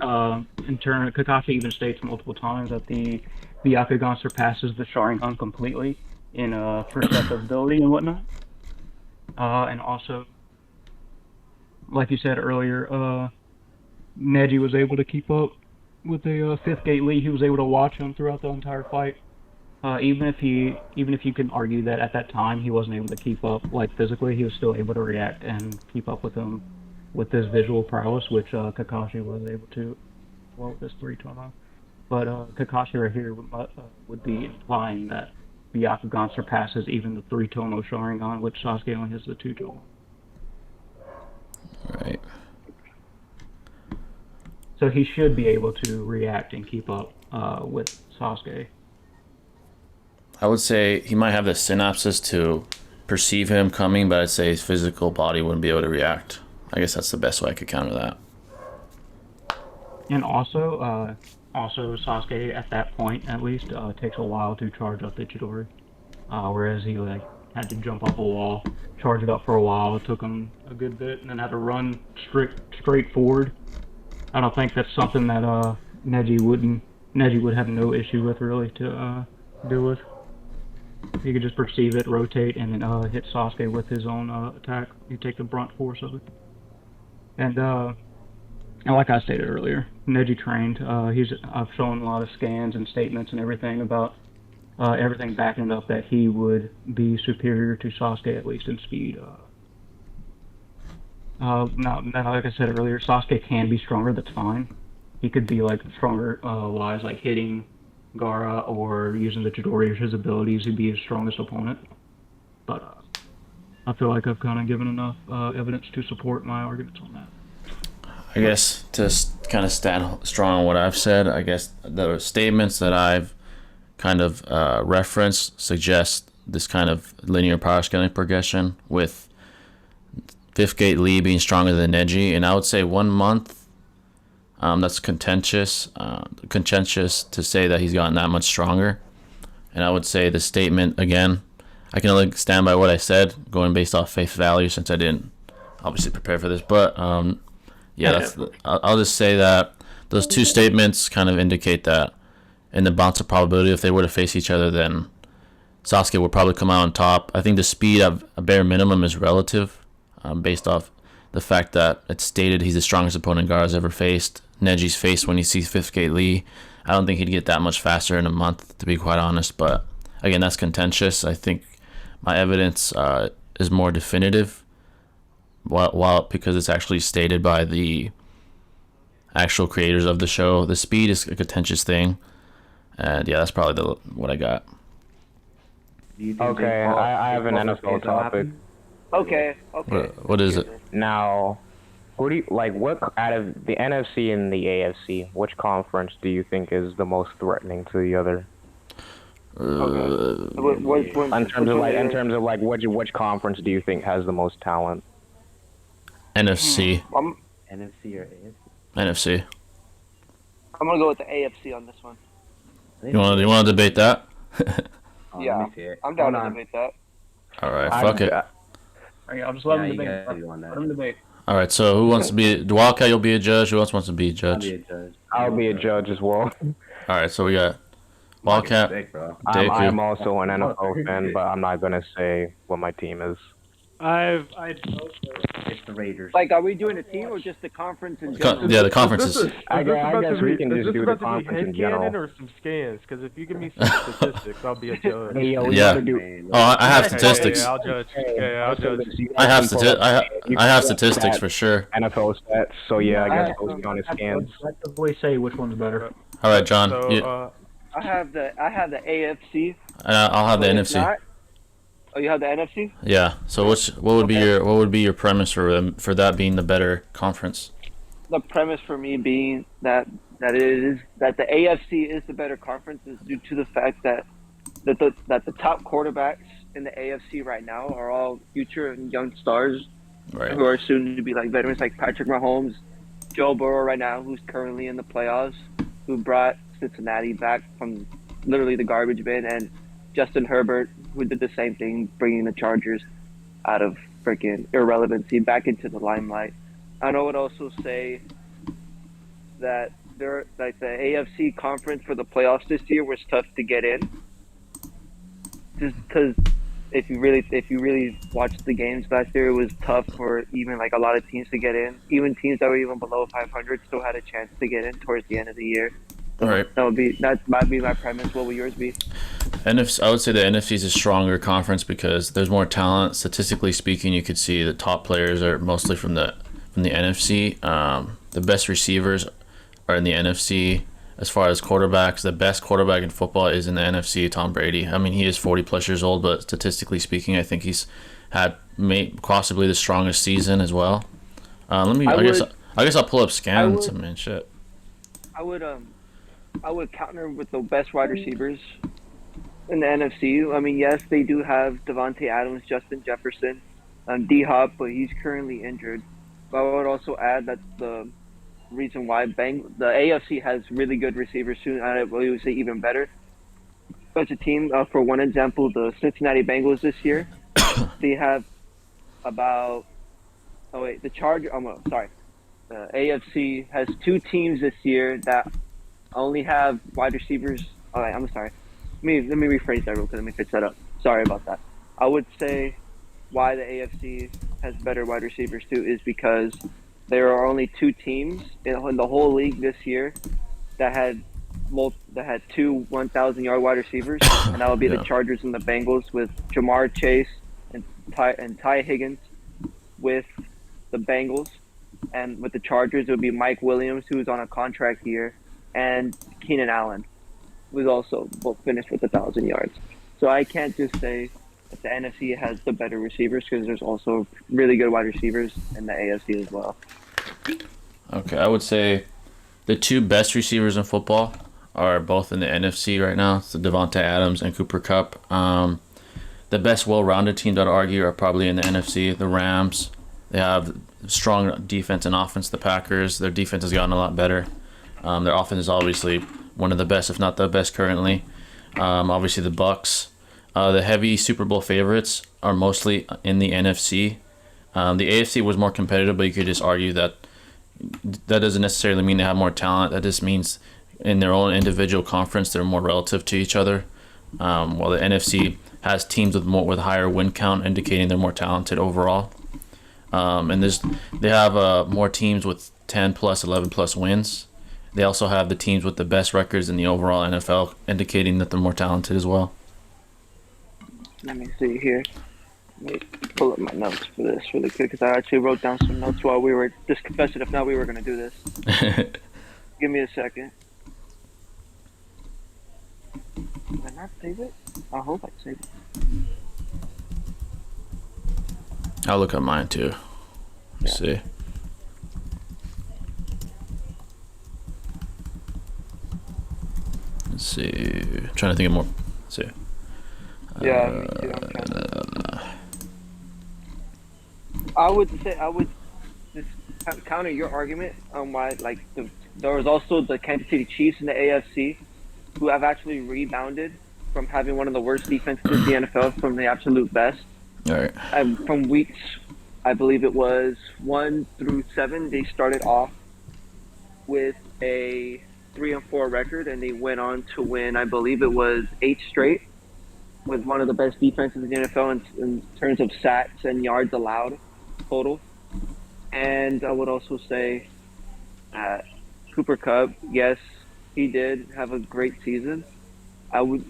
in turn, Kakashi even states multiple times that the Byakugan surpasses the Sharingan completely in perceptibility and whatnot. And also, like you said earlier, Neji was able to keep up with the fifth gate Lee. He was able to watch him throughout the entire fight. Even if you can argue that at that time he wasn't able to keep up, like physically, he was still able to react and keep up with him with his visual prowess, which Kakashi was able to, well, with his 3-tomo. But Kakashi right here would be implying that Byakugan surpasses even the 3-tomo Sharingan, which Sasuke only has the 2-tomo. Right. So he should be able to react and keep up with Sasuke. I would say he might have the synapses to perceive him coming, but I'd say his physical body wouldn't be able to react. I guess that's the best way I could counter that. And also Sasuke at that point at least takes a while to charge up the Chidori, whereas he had to jump off a wall, charge it up for a while. It took him a good bit, and then had to run straight forward. I don't think that's something that Neji would have no issue with really to deal with. He could just perceive it, rotate, and then hit Sasuke with his own attack. You take the brunt force of it. And like I stated earlier, Neji trained. I've shown a lot of scans and statements and everything about everything backing up that he would be superior to Sasuke, at least in speed. Now, like I said earlier, Sasuke can be stronger. That's fine. He could be like stronger wise, like hitting Gaara or using the Chidori as his abilities to be his strongest opponent. But I feel like I've kind of given enough evidence to support my arguments on that. I guess to kind of stand strong on what I've said, I guess the statements that I've kind of referenced suggest this kind of linear power scaling progression with Fifth Gate Lee being stronger than Neji, and I would say 1 month. That's contentious to say that he's gotten that much stronger, and I would say the statement again. I can only stand by what I said, going based off face value, since I didn't obviously prepare for this. But I'll just say that those two statements kind of indicate that in the balance of probability, if they were to face each other, then Sasuke would probably come out on top. I think the speed of a bare minimum is relative, based off the fact that it's stated he's the strongest opponent Gaara's ever faced. Neji's faced when he sees Fifth Gate Lee. I don't think he'd get that much faster in a month, to be quite honest. But again, that's contentious. I think my evidence is more definitive, while because it's actually stated by the actual creators of the show. The speed is a contentious thing, and yeah, that's probably what I got. Okay, I have an NFL topic. Okay. What is it? Now, who do you like? What out of the NFC and the AFC, which conference do you think is the most threatening to the other? In terms of which conference do you think has the most talent? NFC. NFC or AFC? NFC. I'm gonna go with the AFC on this one. You want to debate that? Yeah, I'm down to debate that. All right, fuck it. Alright, I'll just let him debate. Let him debate. All right, so who wants to be Wildcat? You'll be a judge. Who else wants to be a judge? I'll be a judge as well. All right, so we got Wildcat. Sick, bro. I'm Deku. also an NFL fan, but I'm not gonna say what my team is. I'd It's the Raiders. Like, are we doing a team or just the conference in general? Yeah, the conferences. I guess we can just do the Is conference in this general. about to be headcanon or some scans? Because if you give me some statistics, I'll be a judge. Hey, yo, we Yeah. gotta do. Oh, I have Hey, statistics. I'll judge. I'll judge. I have statistics for sure. NFL stats, so yeah, I guess those count as scans. Collectively say which one's better. All right, John. So, I have the AFC. I'll have the If NFC. not- Oh, you have the NFC? Yeah. So what would be your premise for that being the better conference? The premise for me being that the AFC is the better conference is due to the fact that the top quarterbacks in the AFC right now are all future and young stars Right. who are soon to be like veterans, like Patrick Mahomes, Joe Burrow right now, who's currently in the playoffs, who brought Cincinnati back from literally the garbage bin, and Justin Herbert, who did the same thing, bringing the Chargers out of freaking irrelevancy back into the limelight. And I would also say that the AFC conference for the playoffs this year was tough to get in, just because if you really watched the games last year, it was tough for even like a lot of teams to get in. Even teams that were even below 500 still had a chance to get in towards the end of the year. All right. That might be my premise. What would yours be? NFC, I would say the NFC is a stronger conference because there's more talent. Statistically speaking, you could see the top players are mostly from the NFC. The best receivers are in the NFC. As far as quarterbacks, the best quarterback in football is in the NFC, Tom Brady. I mean, he is 40 plus years old, but statistically speaking, I think he's had possibly the strongest season as well. I guess I'll pull up scans. Shit. I would counter with the best wide receivers in the NFC. I mean, yes, they do have Devontae Adams, Justin Jefferson, D-Hop, but he's currently injured. But I would also add that the reason why the AFC has really good receivers soon, I would say even better. As a team, for one example, the Cincinnati Bengals this year, they have about the AFC has two teams this year that only have wide receivers. All right, I'm sorry. Let me rephrase that real quick. Let me fix that up. Sorry about that. I would say why the AFC has better wide receivers too is because there are only two teams in the whole league this year that had two 1,000-yard wide receivers, and that would be the Chargers and the Bengals with Jamar Chase and Ty Higgins with the Bengals, and with the Chargers it would be Mike Williams, who's on a contract here, and Keenan Allen, who's also both finished with 1,000 yards. So I can't just say that the NFC has the better receivers because there's also really good wide receivers in the AFC as well. Okay, I would say the two best receivers in football are both in the NFC right now. It's Devontae Adams and Cooper Kupp. The best well-rounded teams, I'd argue, are probably in the NFC. The Rams, they have strong defense and offense. The Packers, their defense has gotten a lot better. Their offense is obviously one of the best, if not the best currently. Obviously the Bucks. The heavy Super Bowl favorites are mostly in the NFC. The AFC was more competitive, but you could just argue that doesn't necessarily mean they have more talent. That just means in their own individual conference, they're more relative to each other. While the NFC has teams with higher win count, indicating they're more talented overall. And they have more teams with 10 plus, 11 plus wins. They also have the teams with the best records in the overall NFL, indicating that they're more talented as well. Let me see here. Let me pull up my notes for this really quick because I actually wrote down some notes while we were discussing. If not, we were going to do this. Give me a second. Did I not save it? I hope I saved it. I'll look at mine too. Let's see. Let's see. I'm trying to think of more. Let's see. Yeah, me too. I would just counter your argument on why there was also the Kansas City Chiefs in the AFC who have actually rebounded from having one of the worst defenses in the NFL from the absolute best. All right. From weeks, I believe it was 1 through 7, they started off with a 3-4 record, and they went on to win, I believe it was 8 straight, with one of the best defenses in the NFL in terms of sacks and yards allowed total. And I would also say Cooper Kupp, yes, he did have a great season. I would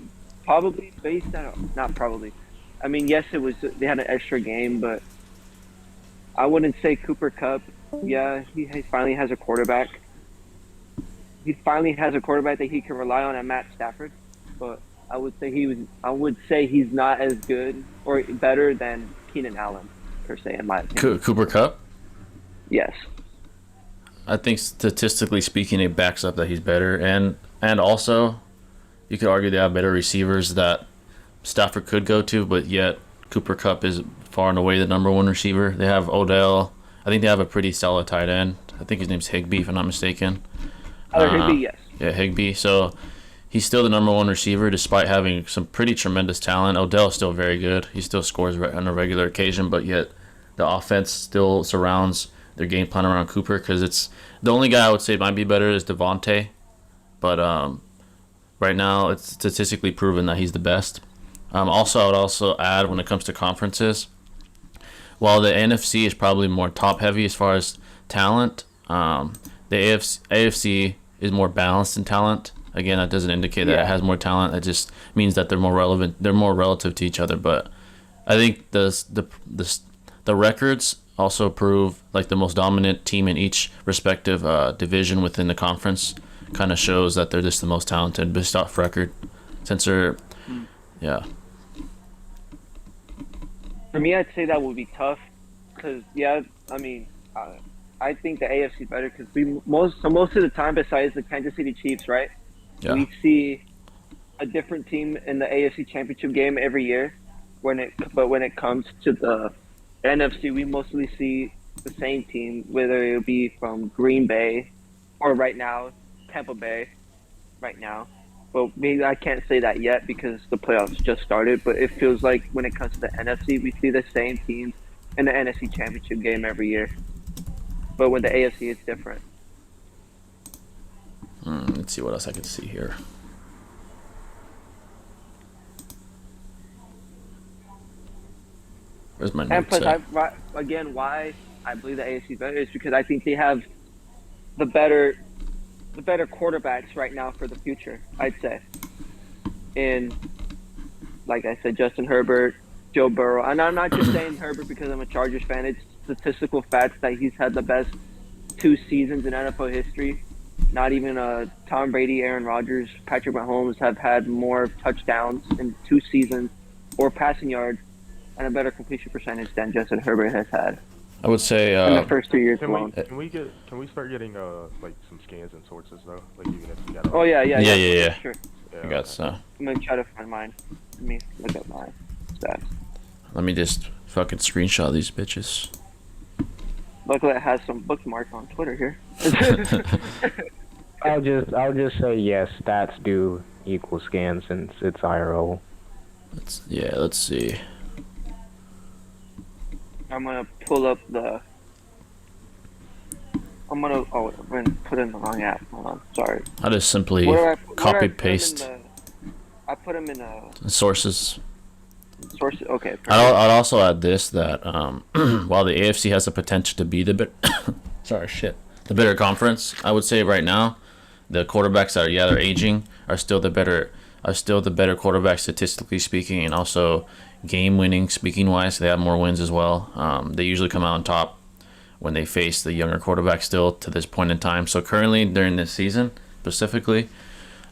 probably base that, not probably. I mean, yes, it was, they had an extra game, but I wouldn't say Cooper Kupp. Yeah, he finally has a quarterback. He finally has a quarterback that he can rely on at Matt Stafford, but I would say he's not as good or better than Keenan Allen per se, in my opinion. Cooper Kupp? Yes. I think statistically speaking, it backs up that he's better, and also you could argue they have better receivers that Stafford could go to, but yet Cooper Kupp is far and away the number one receiver. They have Odell. I think they have a pretty solid tight end. I think his name's Higbee, if I'm not mistaken. Higbee, yes. Yeah, Higbee. So he's still the number one receiver despite having some pretty tremendous talent. Odell is still very good. He still scores on a regular occasion, but yet the offense still surrounds their game plan around Cooper, because it's the only guy I would say might be better is Devontae, but right now it's statistically proven that he's the best. Also, I would also add, when it comes to conferences, while the NFC is probably more top heavy as far as talent, the AFC is more balanced in talent. Again, that doesn't indicate that it has more talent. It just means that they're more relevant. They're more relative to each other. But I think the records also prove like the most dominant team in each respective division within the conference kind of shows that they're just the most talented based off record. Since they're, yeah. For me, I'd say that would be tough because, I mean, I think the AFC is better because most of the time, besides the Kansas City Chiefs, right? Yeah. We see a different team in the AFC Championship game every year. But when it comes to the NFC, we mostly see the same team, whether it be from Green Bay or right now Tampa Bay. Right now. But maybe I can't say that yet because the playoffs just started. But it feels like when it comes to the NFC, we see the same teams in the NFC Championship game every year. But with the AFC, it's different. Let's see what else I can see here. Where's my notes? And plus, why I believe the AFC is better is because I think they have the better quarterbacks right now for the future, I'd say. And like I said, Justin Herbert, Joe Burrow. And I'm not just saying Herbert because I'm a Chargers fan. It's statistical facts that he's had the best 2 seasons in NFL history. Not even Tom Brady, Aaron Rodgers, Patrick Mahomes have had more touchdowns in 2 seasons or passing yards and a better completion percentage than Justin Herbert has had. I would say in the first 2 years Can alone. we start getting like some scans and sources though? Like even if you got Yeah. Sure. I got so. I'm gonna try to find mine. Let me look at my stats. Let me just fucking screenshot these bitches. Luckily, I have some bookmarks on Twitter here. I'll just say yes. Stats do equal scans since it's IRL. Let's see. I'm gonna pull up the. I'm gonna put in the wrong app. Hold on, sorry. I just simply copy paste I put them in sources. sources. Okay. I'd also add this, that while the AFC has the potential to be the better conference, I would say right now the quarterbacks that they're aging are still the better quarterbacks statistically speaking, and also game winning speaking wise. They have more wins as well. They usually come out on top when they face the younger quarterback still to this point in time. So currently during this season specifically,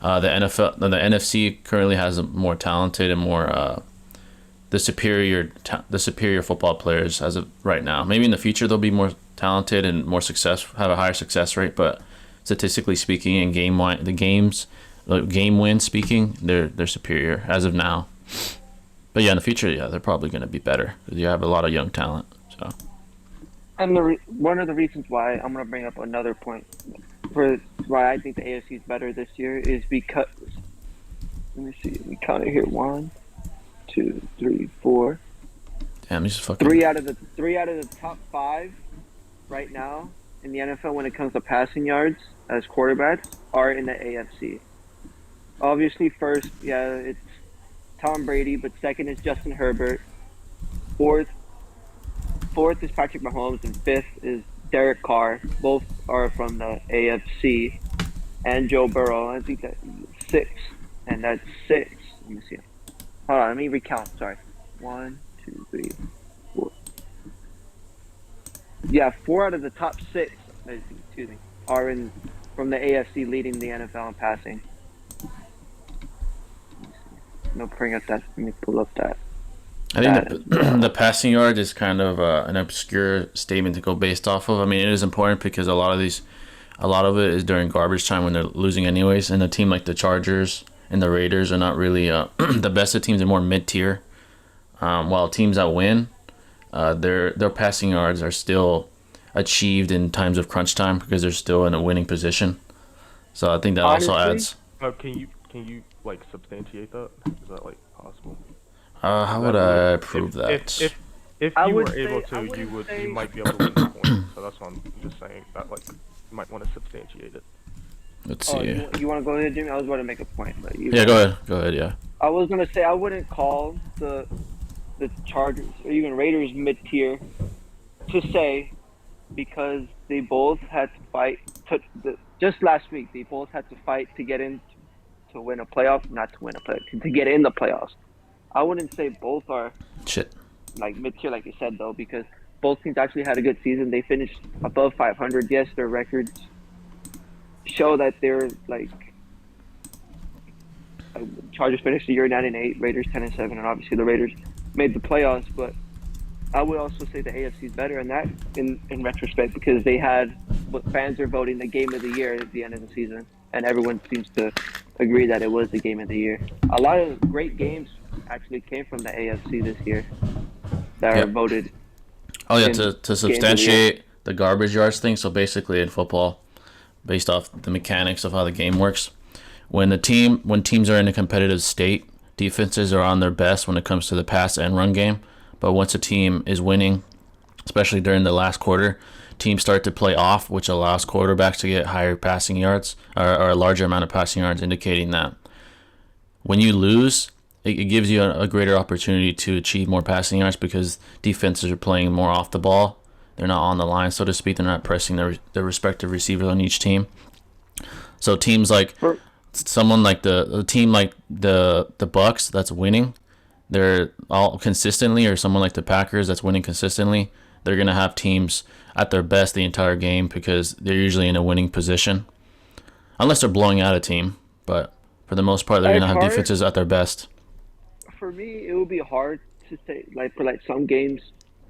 the NFC currently has a more talented and more the superior football players as of right now. Maybe in the future they'll be more talented and more have a higher success rate, but statistically speaking and game win speaking, they're superior as of now. But yeah, in the future, they're probably going to be better because you have a lot of young talent. So. And one of the reasons why I'm going to bring up another point for why I think the AFC is better this year is because, let me see, we counted here 1, 2, 3, 4. Damn, these fucking. Three out of the top 5 right now in the NFL when it comes to passing yards as quarterbacks are in the AFC. Obviously, first, yeah, it's Tom Brady, but second is Justin Herbert. Fourth is Patrick Mahomes, and fifth is Derek Carr. Both are from the AFC, and Joe Burrow. I think that's six, and that's six. Let me see. Hold on, let me recount. Sorry, 1, 2, 3, 4. Yeah, 4 out of the top 6. Excuse me, are from the AFC, leading the NFL in passing. No, bring up that. Let me pull up that. I think the passing yard is kind of an obscure statement to go based off of. I mean, it is important because a lot of it is during garbage time when they're losing anyways. And a team like the Chargers and the Raiders are not really the best of teams. They're more mid-tier. While teams that win, their passing yards are still achieved in times of crunch time because they're still in a winning position. So I think that Honestly, also adds. Can you like substantiate that? Is that like possible? How would I prove that? If I you would were able say- I to, wouldn't you say- might be able to win the point. So that's why I'm just saying that like you might want to substantiate it. Let's Oh, see. you want to go ahead, Jimmy? I was about to make a point, but you. Yeah, go ahead. Go ahead. Yeah. I was gonna say I wouldn't call the Chargers or even Raiders mid-tier to say, because they both had to fight. Just last week, they both had to fight to get in to win a playoff, not to win a playoff, to get in the playoffs. I wouldn't say both are Shit. like mid-tier, like you said, though, because both teams actually had a good season. They finished above 500. Yes, their records show that they're like Chargers finished the year 9-8, Raiders 10-7, and obviously the Raiders made the playoffs. But I would also say the AFC is better in that, in retrospect, because they had what fans are voting the game of the year at the end of the season, and everyone seems to agree that it was the game of the year. A lot of great games actually came from the AFC this year that are voted. Oh yeah, in to substantiate the garbage yards thing. So basically, in football, based off the mechanics of how the game works, when teams are in a competitive state, defenses are on their best when it comes to the pass and run game. But once a team is winning, especially during the last quarter, teams start to play off, which allows quarterbacks to get higher passing yards or a larger amount of passing yards, indicating that when you lose, it gives you a greater opportunity to achieve more passing yards because defenses are playing more off the ball. They're not on the line, so to speak. They're not pressing their respective receivers on each team. So teams like someone like the team like the Bucks that's winning, they're all consistently, or someone like the Packers that's winning consistently, they're gonna have teams at their best the entire game because they're usually in a winning position, unless they're blowing out a team. But for the most part, they're gonna have defenses at their best. For me, it would be hard to say, like, for like some games,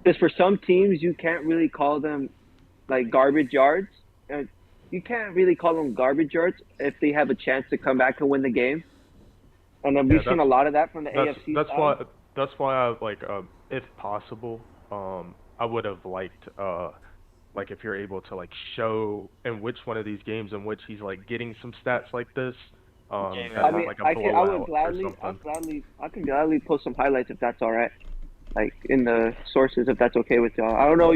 because for some teams you can't really call them like garbage yards. You can't really call them garbage yards if they have a chance to come back and win the game. And then we've seen a lot of that from the AFC. That's why I like, if possible, I would have liked, like if you're able to like show in which one of these games in which he's like getting some stats like this. I mean, like I can gladly post some highlights if that's all right, like in the sources, if that's okay with y'all. I don't know.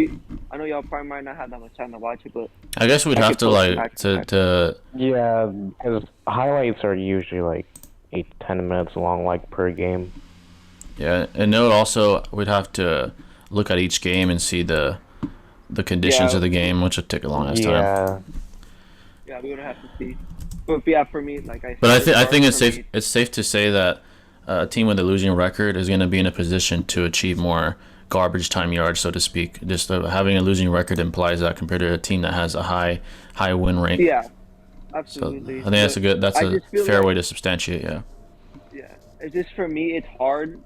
I know y'all probably might not have that much time to watch it, but I guess we'd have to like to Yeah, because highlights are usually like 8 to 10 minutes long, like per game. Yeah, and no, also we'd have to look at each game and see the conditions of the game, which would take a long ass time. Yeah, we would have to see. But yeah, for me, like I. But I think it's safe. It's safe to say that a team with a losing record is going to be in a position to achieve more garbage time yards, so to speak. Just having a losing record implies that compared to a team that has a high win rate. Yeah, So absolutely. I think that's a good. That's a fair way to substantiate. Yeah. Yeah, it's just, for me, it's hard.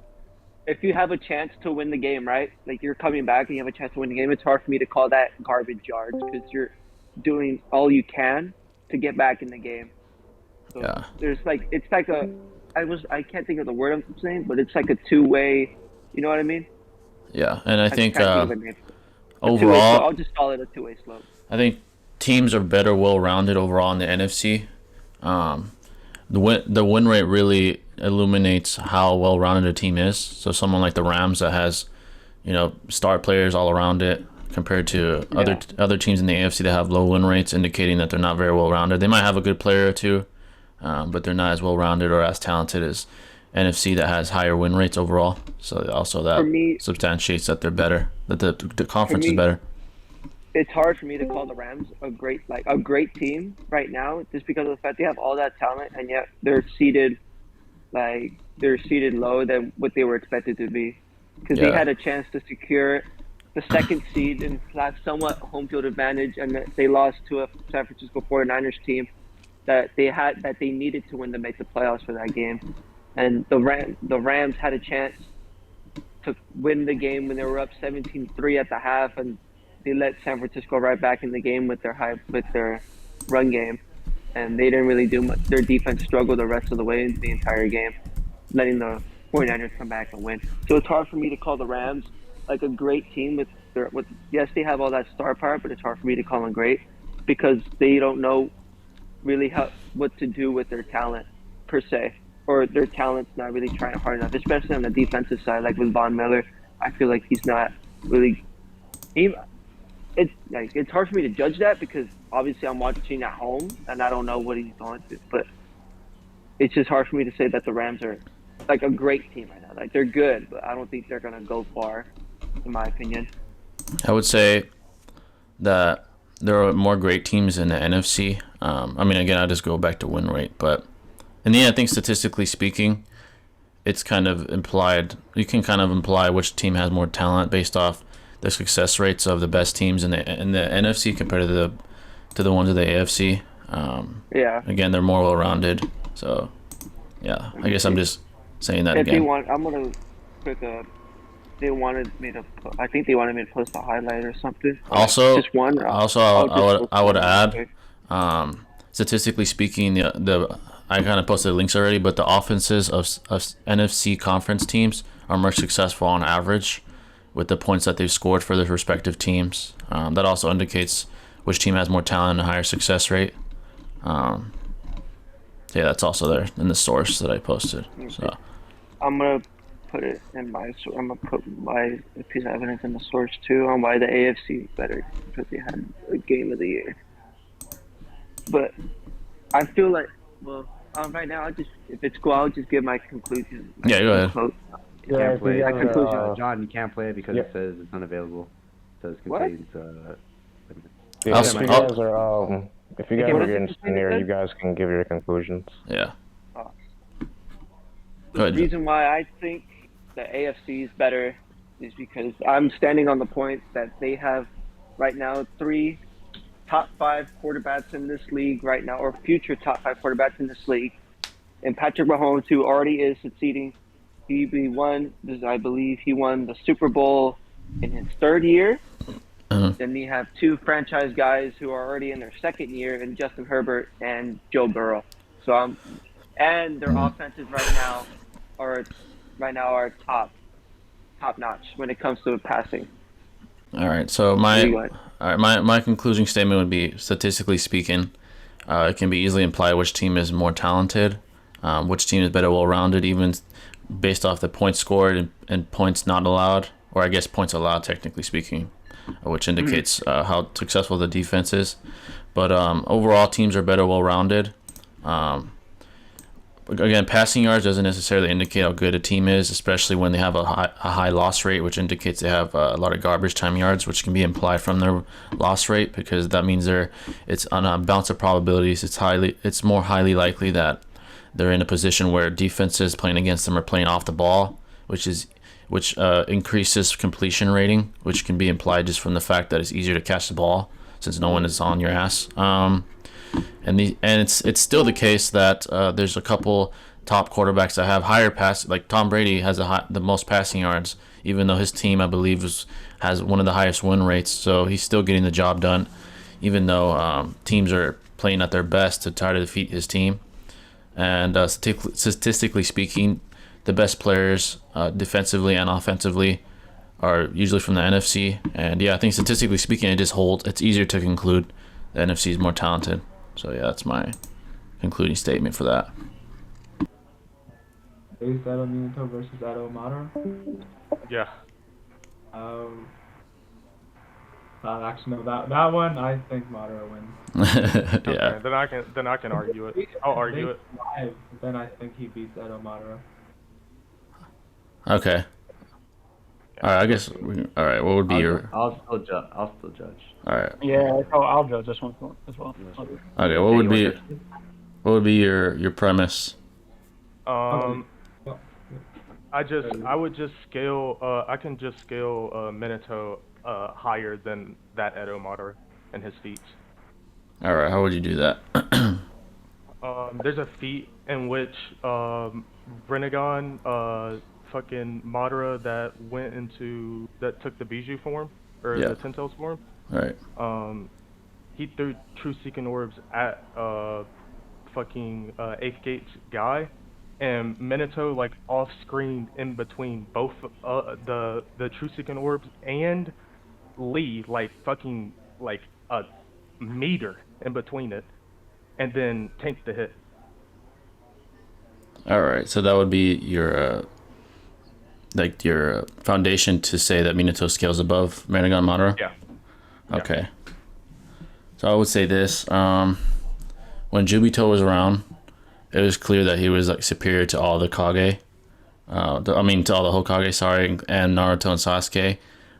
If you have a chance to win the game, right? Like you're coming back and you have a chance to win the game. It's hard for me to call that garbage yards because you're doing all you can to get back in the game. So Yeah. there's like, it's like I can't think of the word I'm saying, but it's like a two-way. You know what I mean? Yeah, and I think can't think of a name. overall, I'll just call it a two-way slope. I think teams are better, well-rounded overall in the NFC. The win rate really illuminates how well-rounded a team is. So someone like the Rams that has, star players all around it, compared to other teams in the AFC that have low win rates, indicating that they're not very well rounded. They might have a good player or two, but they're not as well rounded or as talented as NFC that has higher win rates overall. So also that substantiates that they're better, that the conference is better. It's hard for me to call the Rams a great team right now, just because of the fact they have all that talent, and yet they're seated lower than what they were expected to be, because they had a chance to secure the second seed and have somewhat home field advantage, and they lost to a San Francisco 49ers team that they needed to win to make the playoffs for that game. And the Rams had a chance to win the game when they were up 17-3 at the half, and they let San Francisco right back in the game with their run game, and they didn't really do much. Their defense struggled the rest of the way the entire game, letting the 49ers come back and win. So it's hard for me to call the Rams like a great team with yes, they have all that star power, but it's hard for me to call them great because they don't know really what to do with their talent per se, or their talent's not really trying hard enough, especially on the defensive side. Like with Von Miller, I feel like he's not really. It's hard for me to judge that because obviously I'm watching at home and I don't know what he's going to. But it's just hard for me to say that the Rams are like a great team right now. Like they're good, but I don't think they're gonna go far, in my opinion. I would say that there are more great teams in the NFC. I mean, again, I just go back to win rate, but in the end, I think statistically speaking, it's kind of implied. You can kind of imply which team has more talent based off the success rates of the best teams in the NFC compared to the ones of the AFC. Again, they're more well-rounded. So, yeah, I guess I'm just saying that again. I'm gonna click a. I think they wanted me to post a highlight or something. Also, just one. I would add, statistically speaking, I kind of posted links already, but the offenses of NFC conference teams are more successful on average with the points that they've scored for their respective teams. That also indicates which team has more talent and a higher success rate. Yeah, that's also there in the source that I posted. So I'm gonna put it in my. I'm gonna put my piece of evidence in the source too on why the AFC is better because they had a game of the year. But I feel like, right now, if it's cool, I'll just give my conclusion. Yeah, go ahead. You can't play it. conclusion. John, you can't play it because it says it's unavailable. It says contains. If you guys are getting near, you guys can give your conclusions. Yeah. The reason why I think the AFC is better is because I'm standing on the point that they have right now 3 top 5 quarterbacks in this league right now, or future top 5 quarterbacks in this league. And Patrick Mahomes, who already is succeeding, I believe he won the Super Bowl in his 3rd year. Then we have 2 franchise guys who are already in their 2nd year, in Justin Herbert and Joe Burrow. So and their offenses right now are top notch when it comes to passing. All right. So my concluding statement would be, statistically speaking, it can be easily implied which team is more talented, which team is better well-rounded, even based off the points scored and points not allowed, or I guess points allowed, technically speaking, which indicates how successful the defense is. But overall, teams are better well-rounded. Again, passing yards doesn't necessarily indicate how good a team is, especially when they have a high loss rate, which indicates they have a lot of garbage time yards, which can be implied from their loss rate, because that means it's on a balance of probabilities. It's more highly likely that they're in a position where defenses playing against them are playing off the ball, which increases completion rating, which can be implied just from the fact that it's easier to catch the ball since no one is on your ass. And it's still the case that there's a couple top quarterbacks that have higher pass. Like Tom Brady has the most passing yards, even though his team, I believe, has one of the highest win rates. So he's still getting the job done, even though teams are playing at their best to try to defeat his team. And statistically speaking, the best players defensively and offensively are usually from the NFC. And yeah, I think statistically speaking, it just holds. It's easier to conclude the NFC is more talented. So yeah, that's my concluding statement for that. Is that MINATO versus that MADARA? Yeah. Actually, no, that one I think Madara wins. Yeah. Okay, then I can argue it. I'll argue it. Live, then I think he beats Edo Madara. Okay. All right. I guess. All right. What would be your? I'll still judge. I'll still judge. All right. Yeah, I'll judge this one as well. Okay. What would be? What would be your premise? I would just scale. I can just scale Minato higher than that Edo Madara and his feats. All right. How would you do that? There's a feat in which Rinnegan, fucking Madara that took the Bijou form or Yeah. the Ten Tails form. Right. He threw True Seeking Orbs at fucking Eighth Gate's guy, and Minato like off screen in between both the True Seeking Orbs and Lee, like fucking like a meter in between it, and then tanked the hit. All right. So that would be your like your foundation to say that Minato scales above Rinnegan Madara. Yeah. Okay. So I would say this: when Jubito was around, it was clear that he was like superior to all the Kage. To all the Hokage, sorry, and Naruto and Sasuke.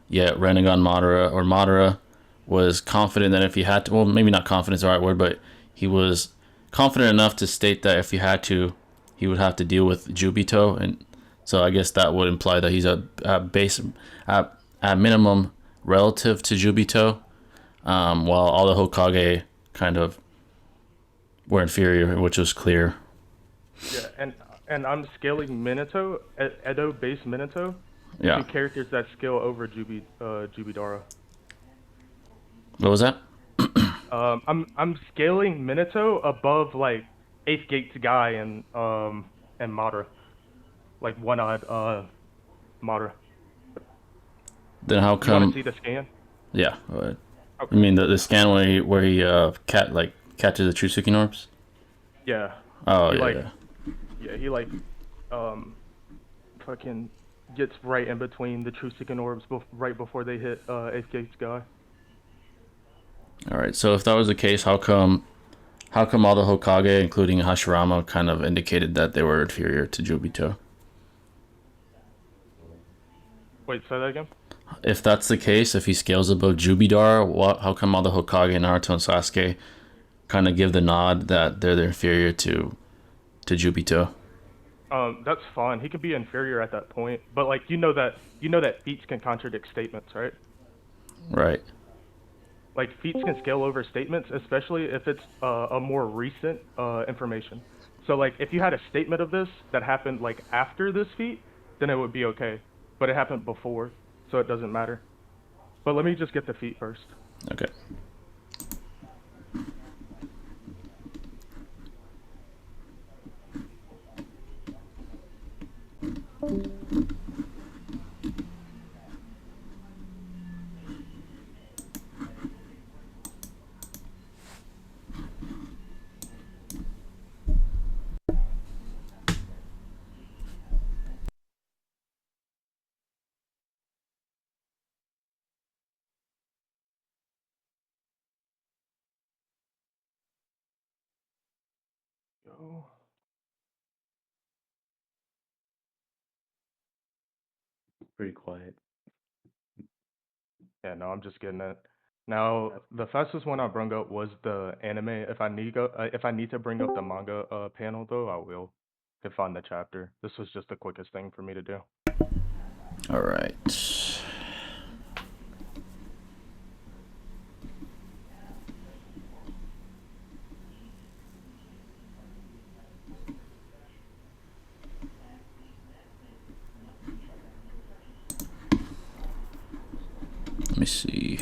Yet Rinnegan Madara was confident that if he had to, well, maybe not confident is the right word, but he was confident enough to state that if he had to, he would have to deal with Jubito, and so I guess that would imply that he's at minimum relative to Jubito, while all the Hokage kind of were inferior, which was clear. Yeah, and I'm scaling Minato, Edo base Minato, Yeah. to characters that scale over Jubidara. What was that? I'm scaling Minato above like Eighth Gate's guy and Madara, like one-eyed Madara. Then how You want come? to see the scan? Yeah. Go ahead. Okay. You mean the scan where he catches the True Seeking Orbs? Yeah. Oh He, yeah. like, Yeah. Yeah, he like fucking gets right in between the True Seeking Orbs right before they hit Eighth Gate's guy. All right. So if that was the case, how come all the Hokage, including Hashirama, kind of indicated that they were inferior to Jubito? Wait, say that again? If that's the case, if he scales above Jubidar, how come all the Hokage, Naruto, and Sasuke kind of give the nod that they're inferior to Jubito? That's fine. He could be inferior at that point, but like you know that feats can contradict statements, right? Right. Like feats can scale over statements, especially if it's a more recent information. So like if you had a statement of this that happened like after this feat, then it would be okay. But it happened before, so it doesn't matter. But let me just get the feat first. Okay. Go. Pretty quiet. Yeah, no, I'm just getting it. Now, the fastest one I brought up was the anime. If I need to bring up the manga panel though, I will. To find the chapter. This was just the quickest thing for me to do. All right. Let me see.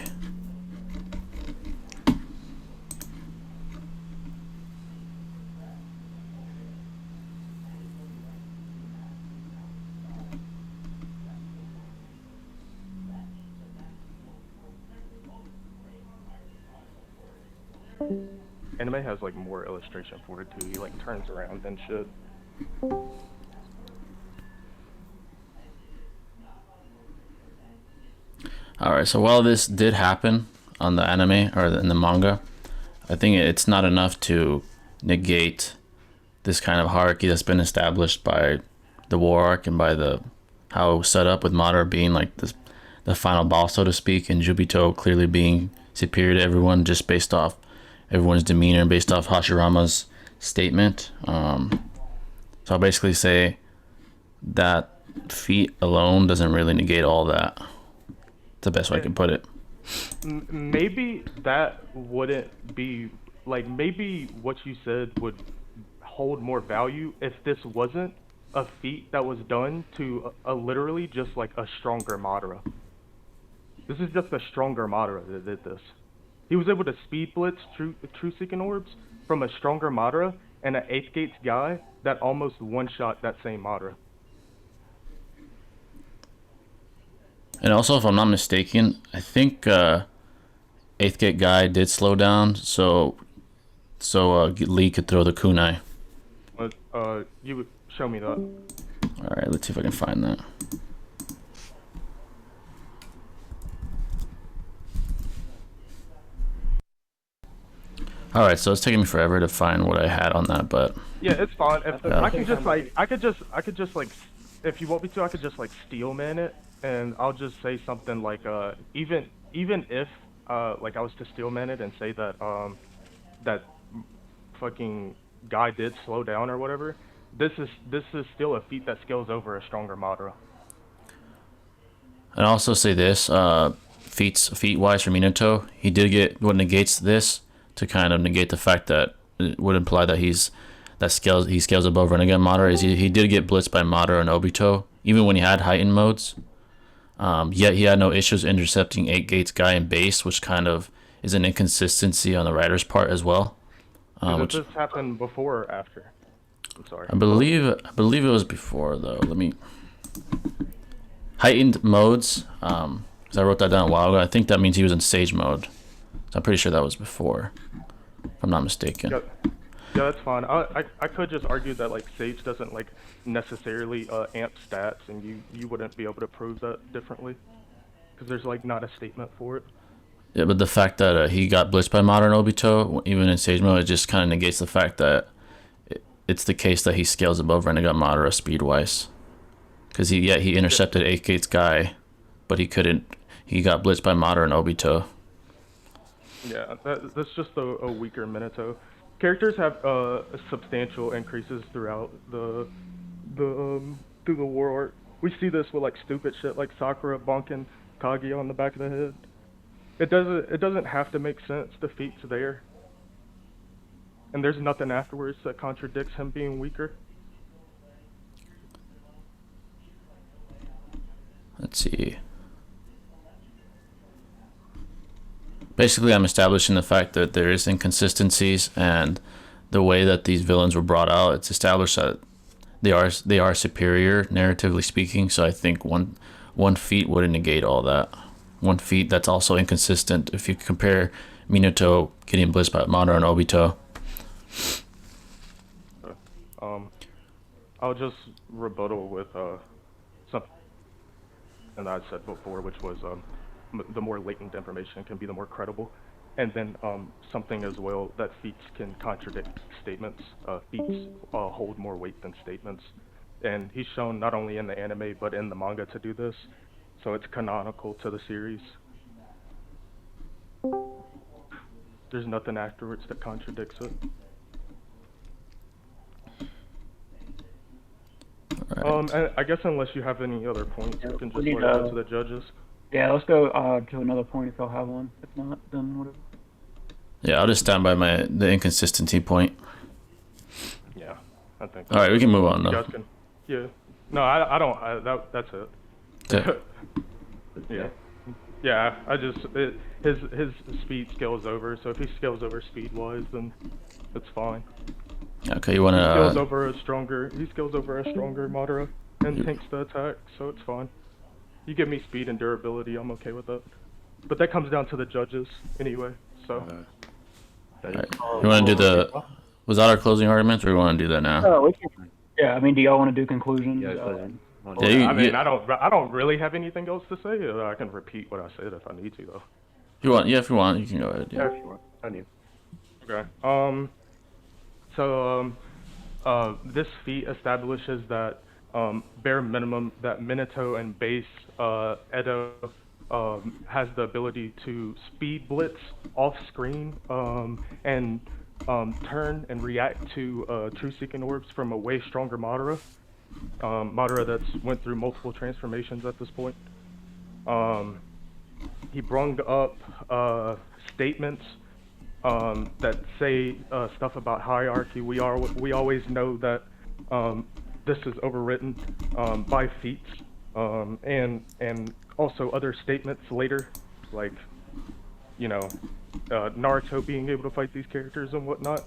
Anime has like more illustration for it too. He like turns around and shit. Alright, so while this did happen on the anime, or in the manga, I think it's not enough to negate this kind of hierarchy that's been established by the war arc and by the how it was set up with Madara being like the final boss, so to speak, and Jubito clearly being superior to everyone just based off everyone's demeanor and based off Hashirama's statement. So I'll basically say that feat alone doesn't really negate all that. That's the best way I can put it. Maybe that wouldn't be like, maybe what you said would hold more value if this wasn't a feat that was done to literally just like a stronger Madara. This is just a stronger Madara that did this. He was able to speed blitz true seeking orbs from a stronger Madara and an 8th Gates guy that almost one-shot that same Madara. And also, if I'm not mistaken, I think 8th Gate guy did slow down, so Lee could throw the kunai. You would show me that. Alright, let's see if I can find that. Alright, so it's taking me forever to find what I had on that, but Yeah, it's fine. If Yeah. I could just like, if you want me to, I could just like steel man it, and I'll just say something like, even if like I was to steel man it and say that that fucking guy did slow down or whatever, this is still a feat that scales over a stronger Madara. and also say this, feat wise for Minato, he did get what negates this to kind of negate the fact that it would imply that he scales above Rinnegan Madara is he did get blitzed by Madara and Obito even when he had heightened modes. Yet he had no issues intercepting 8 Gates guy in base, which kind of is an inconsistency on the writer's part as well. Did this happen before or after? I'm sorry. I believe it was before though. Let me heightened modes. 'Cause I wrote that down a while ago. I think that means he was in Sage mode. So I'm pretty sure that was before, if I'm not mistaken. Yeah, that's fine. I could just argue that like Sage doesn't like necessarily amp stats, and you wouldn't be able to prove that differently, because there's like not a statement for it. Yeah, but the fact that he got blitzed by Madara and Obito, even in Sage mode, it just kind of negates the fact that it's the case that he scales above Rinnegan Madara speed-wise. Because he intercepted 8 Gates guy, but he couldn't. He got blitzed by Madara and Obito. Yeah, that's just a weaker Minato. Characters have substantial increases throughout through the war arc. We see this with like stupid shit like Sakura bonking Kaguya on the back of the head. It doesn't have to make sense. The feat's there, and there's nothing afterwards that contradicts him being weaker. Let's see. Basically, I'm establishing the fact that there is inconsistencies, and the way that these villains were brought out, it's established that they are superior, narratively speaking. So I think one feat wouldn't negate all that. One feat that's also inconsistent if you compare Minato getting blitzed by Madara and Obito. I'll just rebuttal with something that I said before, which was the more latent information can be the more credible, and then something as well that feats can contradict statements. Feats hold more weight than statements, and he's shown not only in the anime but in the manga to do this, so it's canonical to the series. There's nothing afterwards that contradicts it. Right. And I guess unless you have any other points, we can just let it go to the judges. Yeah, let's go to another point if y'all have one. If not, then whatever. Yeah, I'll just stand by the inconsistency point. Yeah, I think. All right, we can move on You now. guys can. Yeah. No, I don't. That's it. Yeah. Yeah. Yeah. His speed scales over. So if he scales over speed wise, then it's fine. Okay, you wanna? He scales over a stronger Madara and tanks the attack, so it's fine. You give me speed and durability, I'm okay with that. But that comes down to the judges anyway. So. Right. You want to do the? Was that our closing arguments, or you want to do that now? We can. Yeah, I mean, do y'all want to do conclusions? Yeah, Yeah, you, I mean, you- I don't really have anything else to say. I can repeat what I said if I need to, though. if you want, yeah, if you want, you can go ahead. Yeah, Yeah. if you want. On you. Okay. This feat establishes that bare minimum that Minato and base Edo has the ability to speed blitz off screen and turn and react to true seeking orbs from a way stronger Madara. Madara that's went through multiple transformations at this point. He brung up statements that say stuff about hierarchy. We always know that this is overwritten by feats, and also other statements later, like Naruto being able to fight these characters and whatnot.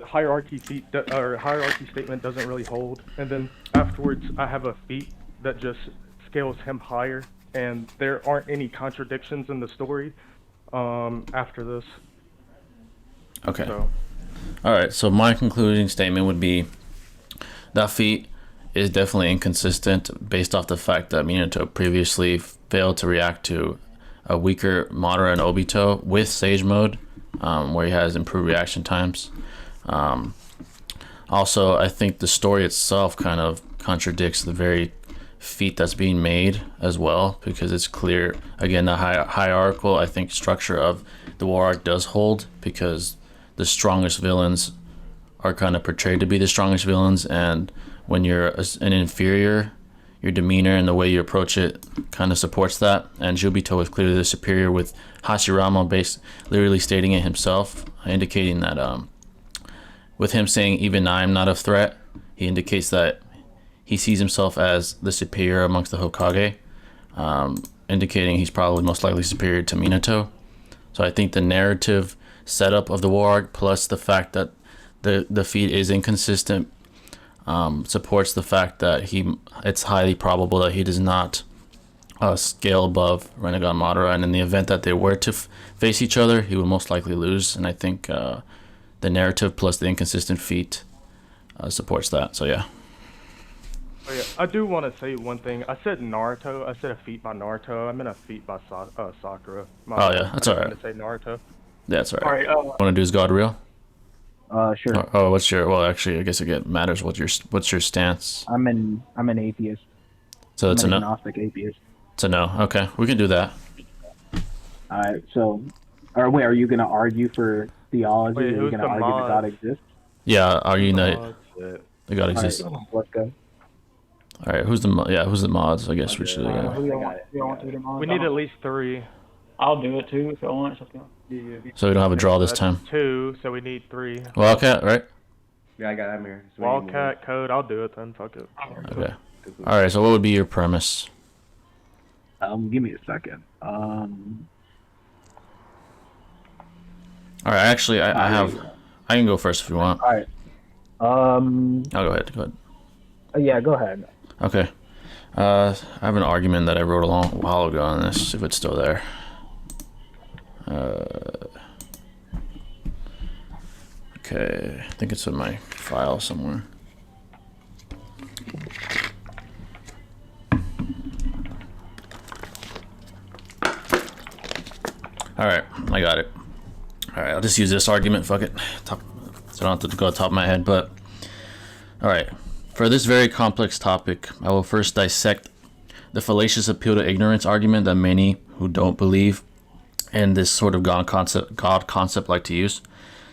Hierarchy feat or hierarchy statement doesn't really hold, and then afterwards I have a feat that just scales him higher, and there aren't any contradictions in the story after this. Okay. So, All right. So my concluding statement would be that feat is definitely inconsistent based off the fact that Minato previously failed to react to a weaker Madara and Obito with Sage Mode, where he has improved reaction times. Also, I think the story itself kind of contradicts the very feat that's being made as well, because it's clear, again, the hierarchical, I think, structure of the war arc does hold, because the strongest villains are kind of portrayed to be the strongest villains, and when you're an inferior, your demeanor and the way you approach it kind of supports that. And Obito is clearly the superior, with Hashirama literally stating it himself, indicating that with him saying even I'm not a threat, he indicates that he sees himself as the superior amongst the Hokage, indicating he's probably most likely superior to Minato. So I think the narrative setup of the war arc, plus the fact that the feat is inconsistent, supports the fact that it's highly probable that he does not scale above Rinnegan Madara, and in the event that they were to face each other, he would most likely lose. And I think the narrative plus the inconsistent feat supports that. So yeah. Oh, yeah, I do want to say one thing. I said Naruto. I said a feat by Naruto. I meant a feat by Sakura. Oh yeah, that's alright. I didn't mean to say Naruto. Yeah, that's alright. All right. Want to do is God real? Sure. Oh, what's your? Well, actually, I guess it matters. What's your stance? I'm an atheist. So it's I'm a an no. agnostic atheist. It's a no. Okay, we can do that. All right. So, wait, are you gonna argue for theology? Wait, Are you who's gonna the argue that mod? God exists? Yeah, arguing that Oh, shit. God exists. All right, let's go. All right, who's the mods? I guess we should. Who Yeah. y'all want to do the mods? We need at least 3. I'll do it too if y'all want. It's okay. So we don't have a draw this That's time. 2, so we need 3. Wildcat, right? Yeah, I got I'm here. Just waiting to- Wildcat code. I'll do it then. Fuck it. Okay. All right. So what would be your premise? Give me a second. All right. Actually, I can go first if you want. All right. I'll go ahead. Go ahead. Yeah, go ahead. Okay. I have an argument that I wrote a while ago on this, if it's still there. Okay, I think it's in my file somewhere. Alright, I got it. Alright, I'll just use this argument, fuck it. So I don't have to go on top of my head, but... Alright, for this very complex topic, I will first dissect the fallacious appeal to ignorance argument that many who don't believe in this sort of God concept like to use.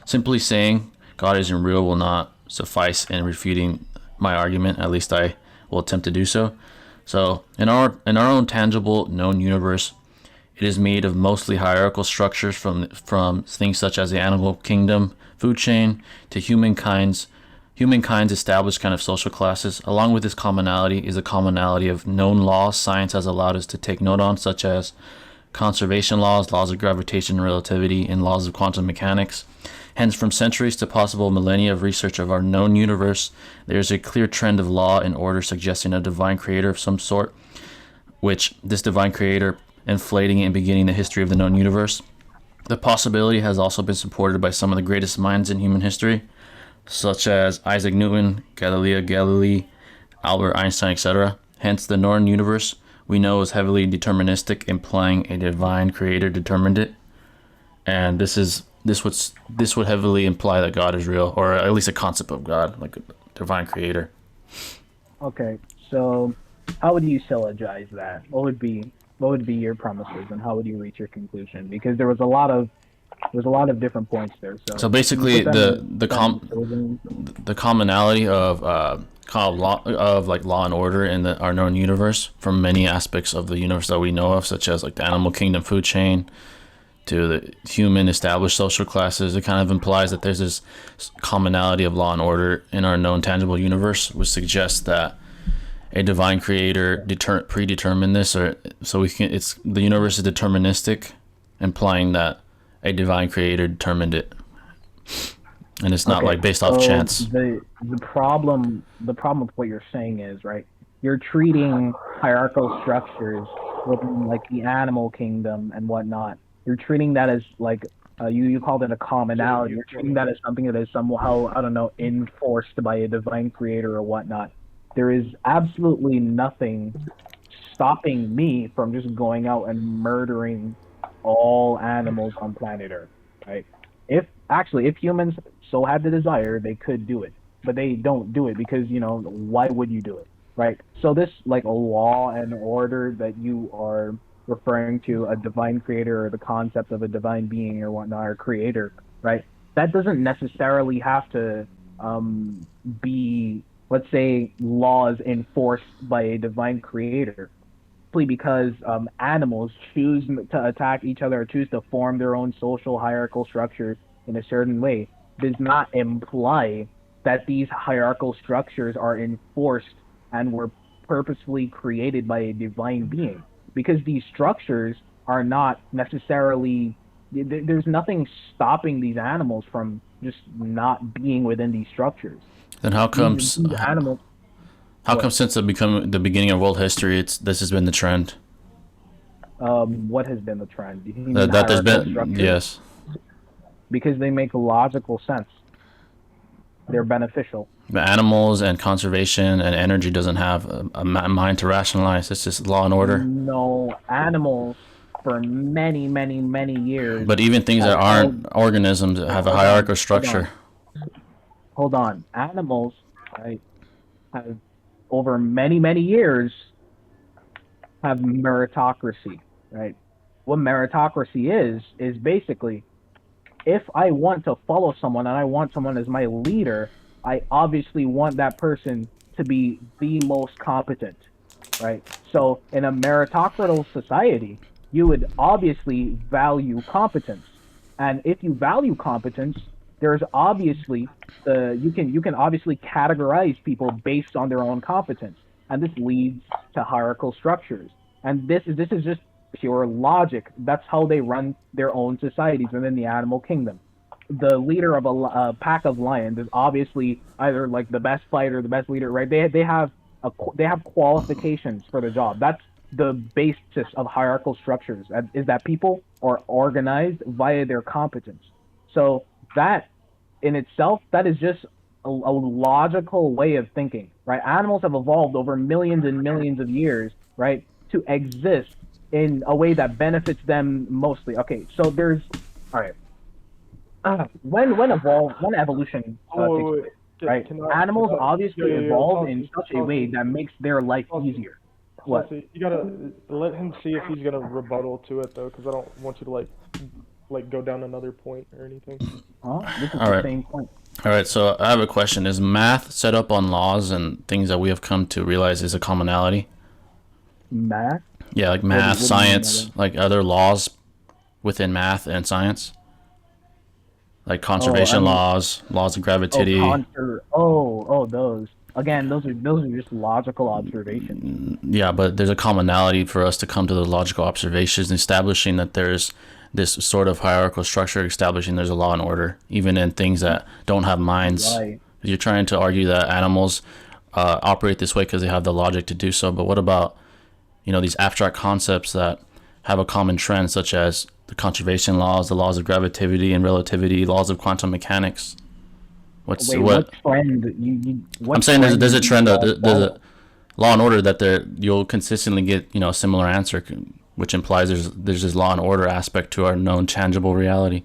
Simply saying God isn't real will not suffice in refuting my argument. At least I will attempt to do so. So in our own tangible known universe, it is made of mostly hierarchical structures from things such as the animal kingdom, food chain, to humankind's established kind of social classes. Along with this commonality is the commonality of known laws science has allowed us to take note on, such as conservation laws, laws of gravitation and relativity, and laws of quantum mechanics. Hence, from centuries to possible millennia of research of our known universe, there is a clear trend of law and order suggesting a divine creator of some sort, which this divine creator inflating and beginning the history of the known universe. The possibility has also been supported by some of the greatest minds in human history. such as Isaac Newton, Galileo Galilei, Albert Einstein, etc. Hence, the known universe we know is heavily deterministic, implying a divine creator determined it. And this would heavily imply that God is real, or at least a concept of God, like a divine creator. Okay, so how would you syllogize that? What would be your premises, and how would you reach your conclusion? Because there was a lot of different points there. So basically, the commonality of law and order in our known universe from many aspects of the universe that we know of, such as like the animal kingdom food chain to the human established social classes, it kind of implies that there's this commonality of law and order in our known tangible universe, which suggests that a divine creator predetermined this, or so we can. It's the universe is deterministic, implying that a divine creator determined it, and it's not like based off chance. The problem with what you're saying is, right, you're treating hierarchical structures within like the animal kingdom and whatnot. You're treating that as like you called it a commonality. You're treating that as something that is somehow, I don't know, enforced by a divine creator or whatnot. There is absolutely nothing stopping me from just going out and murdering all animals on planet Earth, right? If humans so had the desire, they could do it, but they don't do it because, why would you do it, right? So this like a law and order that you are referring to, a divine creator or the concept of a divine being or whatnot, or creator, right? That doesn't necessarily have to be, let's say, laws enforced by a divine creator. Simply because animals choose to attack each other or choose to form their own social hierarchical structures in a certain way does not imply that these hierarchical structures are enforced and were purposefully created by a divine being. Because these structures are not necessarily, there's nothing stopping these animals from just not being within these structures. Then how comes these animals? How come since the beginning of world history, this has been the trend? What has been the trend? That there's been structures? Yes. Because they make logical sense. They're beneficial. The animals and conservation and energy doesn't have a mind to rationalize. It's just law and order. No, animals for many, many, many years. But even things that aren't organisms have a hierarchical structure. Hold on. Animals, right, have over many, many years have meritocracy, right? What meritocracy is basically, if I want to follow someone and I want someone as my leader, I obviously want that person to be the most competent, right? So in a meritocratic society, you would obviously value competence. And if you value competence, there's obviously you can obviously categorize people based on their own competence, and this leads to hierarchical structures. And this is just pure logic. That's how they run their own societies within the animal kingdom. The leader of a pack of lions is obviously either like the best fighter, the best leader, right? They have qualifications for the job. That's the basis of hierarchical structures. Is that people are organized via their competence. So that in itself, that is just a logical way of thinking, right? Animals have evolved over millions and millions of years, right, to exist in a way that benefits them mostly. Okay, so there's, all right. When evolution takes place, right? Animals obviously evolve in such a way that makes their life easier. What? You gotta let him see if he's gonna rebuttal to it though, because I don't want you to like go down another point or anything. This is the same point. All right, so I have a question. Is math set up on laws and things that we have come to realize is a commonality? Math? Yeah, like math, science, like other laws within math and science? Like conservation laws of gravity. Those. Again, those are just logical observations. Yeah, but there's a commonality for us to come to the logical observations, establishing that there's this sort of hierarchical structure, establishing there's a law and order, even in things that don't have minds. Right. You're trying to argue that animals operate this way because they have the logic to do so, but what about, these abstract concepts that have a common trend, such as the conservation laws, the laws of gravity and relativity, laws of quantum mechanics? What's Wait, what? trend? What I'm saying there's trend a do trend. you There's follow? a Law and Order that you'll consistently get a similar answer, which implies there's this Law and Order aspect to our known tangible reality,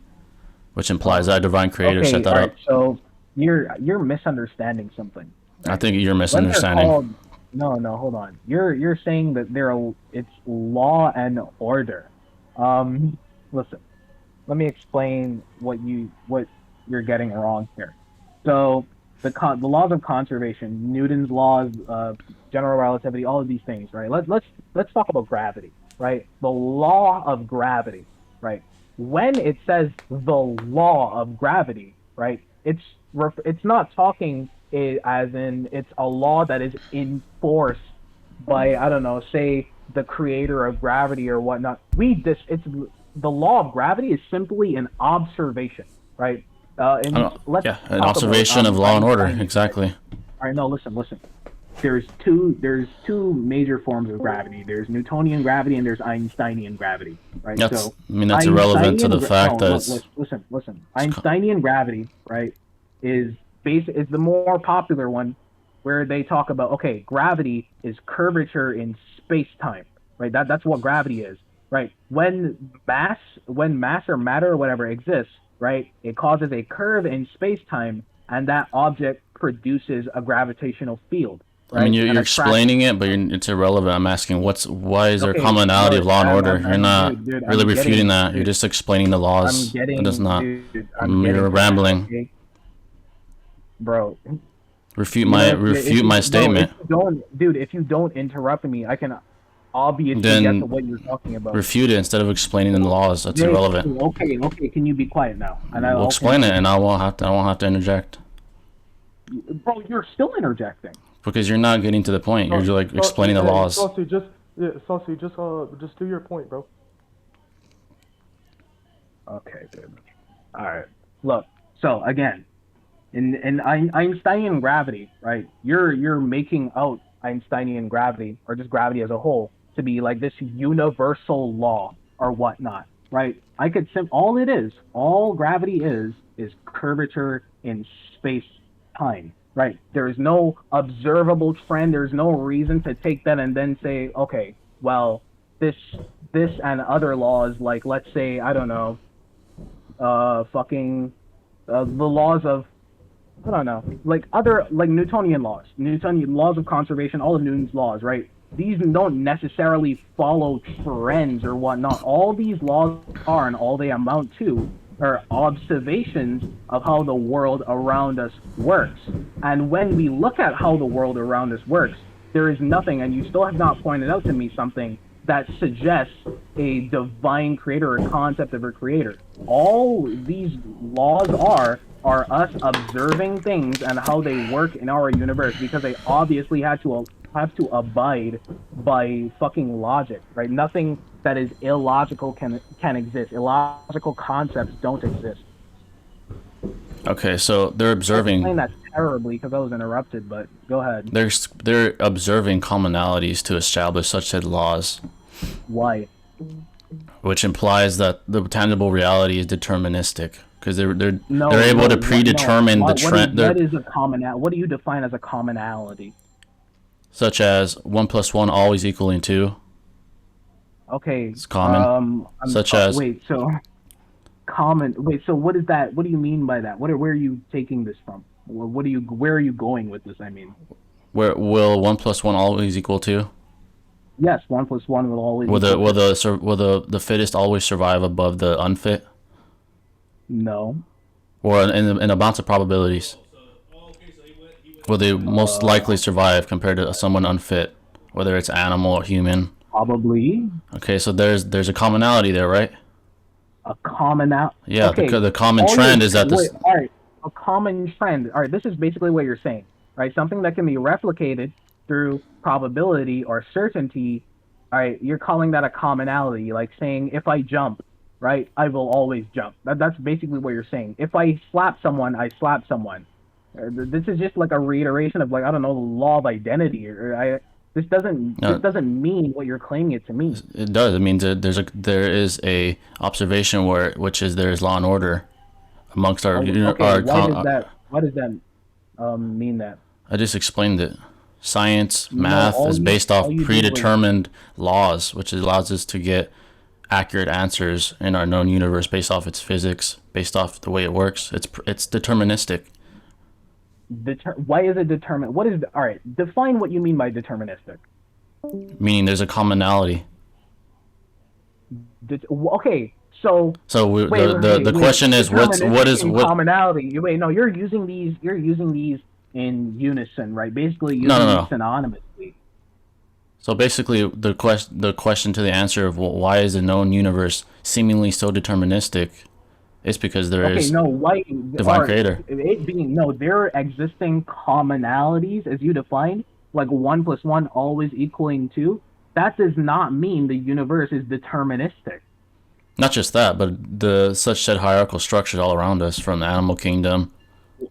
which implies that divine creator Okay, set that all up. right. So you're misunderstanding something. I think you're When they're misunderstanding. called, no, hold on. You're saying that it's law and order. Listen. Let me explain what you're getting wrong here. So the laws of conservation, Newton's laws, general relativity, all of these things, right? Let's talk about gravity, right? The law of gravity, right? When it says the law of gravity, right? It's not talking as in it's a law that is enforced by, I don't know, say the creator of gravity or whatnot. It's the law of gravity is simply an observation, right? And let's Yeah, an talk observation about, of law and order. Einstein. Exactly. All right, no, listen. There's two major forms of gravity. There's Newtonian gravity and there's Einsteinian gravity, right? That's irrelevant to the fact that it's listen. Einsteinian gravity, right, is the more popular one, where they talk about, okay, gravity is curvature in space-time, right? That's what gravity is, right? When mass or matter or whatever exists, right, it causes a curve in space-time, and that object produces a gravitational field. Right? I mean, you're And explaining it, but it's irrelevant. I'm asking, why is there Okay, commonality of law and order? You're not dude, really refuting that. dude, You're just explaining the laws. It does not. You're rambling. Okay? Bro. Refute my statement. If you don't interrupt me, I can obviously Then get to what you're talking about. refute it instead of explaining the laws. That's irrelevant. Okay, can you be quiet now? And We'll explain it, and I won't have to interject. Bro, you're still interjecting. Because you're not getting to the point. You're like explaining the laws. Saucy, just do your point, bro. Okay, dude. All right. Look. So again, in Einsteinian gravity, right? You're making out Einsteinian gravity, or just gravity as a whole, to be like this universal law or whatnot, right? All gravity is curvature in space-time. Right. There is no observable trend. There's no reason to take that and then say, okay, well, this and other laws, like, let's say, I don't know, the laws of, I don't know, like Newtonian laws of conservation, all of Newton's laws, right? These don't necessarily follow trends or whatnot. All these laws are, and all they amount to, are observations of how the world around us works. And when we look at how the world around us works, there is nothing, and you still have not pointed out to me something that suggests a divine creator or concept of a creator. All these laws are us observing things and how they work in our universe, because they obviously have to abide by fucking logic, right? Nothing that is illogical can exist. Illogical concepts don't exist. Okay, so they're observing. I explained that terribly because I was interrupted, but go ahead. They're observing commonalities to establish such said laws. Why? Which implies that the tangible reality is deterministic, because they're able to predetermine the trend. What do you define as a commonality? Such as 1 + 1 always equaling 2. Okay. It's common. So what is that? What do you mean by that? Where are you taking this from? Where are you going with this? I mean, where will 1 + 1 always equal 2? Yes, 1 + 1 will always. Will the fittest always survive above the unfit? No. Or in a bounce of probabilities, will they most likely survive compared to someone unfit, whether it's animal or human? Probably. Okay, so there's a commonality there, right? A commonality. Yeah, okay. the common trend is that this. Wait, all right, a common trend. All right, this is basically what you're saying, right? Something that can be replicated through probability or certainty. All right, you're calling that a commonality, like saying if I jump, right, I will always jump. That's basically what you're saying. If I slap someone, I slap someone. This is just like a reiteration of, like, I don't know, the law of identity, this doesn't mean what you're claiming it to mean. It does. It means that there is a observation which is there is law and order amongst our. Okay, why does that? Why does that mean that? I just explained it. Science, No, math is based off all you did was predetermined laws, which allows us to get accurate answers in our known universe based off its physics, based off the way it works. It's deterministic. Why is it determined? What is all right? Define what you mean by deterministic. Meaning there's a commonality. Okay, so The question is what is commonality? Wait, no, you're using these in unison, right? Basically using No. these synonymously. So basically the question to the answer of why is the known universe seemingly so deterministic is because there is divine creator. It being there are existing commonalities as you defined, like 1 + 1 always equaling 2. That does not mean the universe is deterministic. Not just that, but the such said hierarchical structures all around us, from the animal kingdom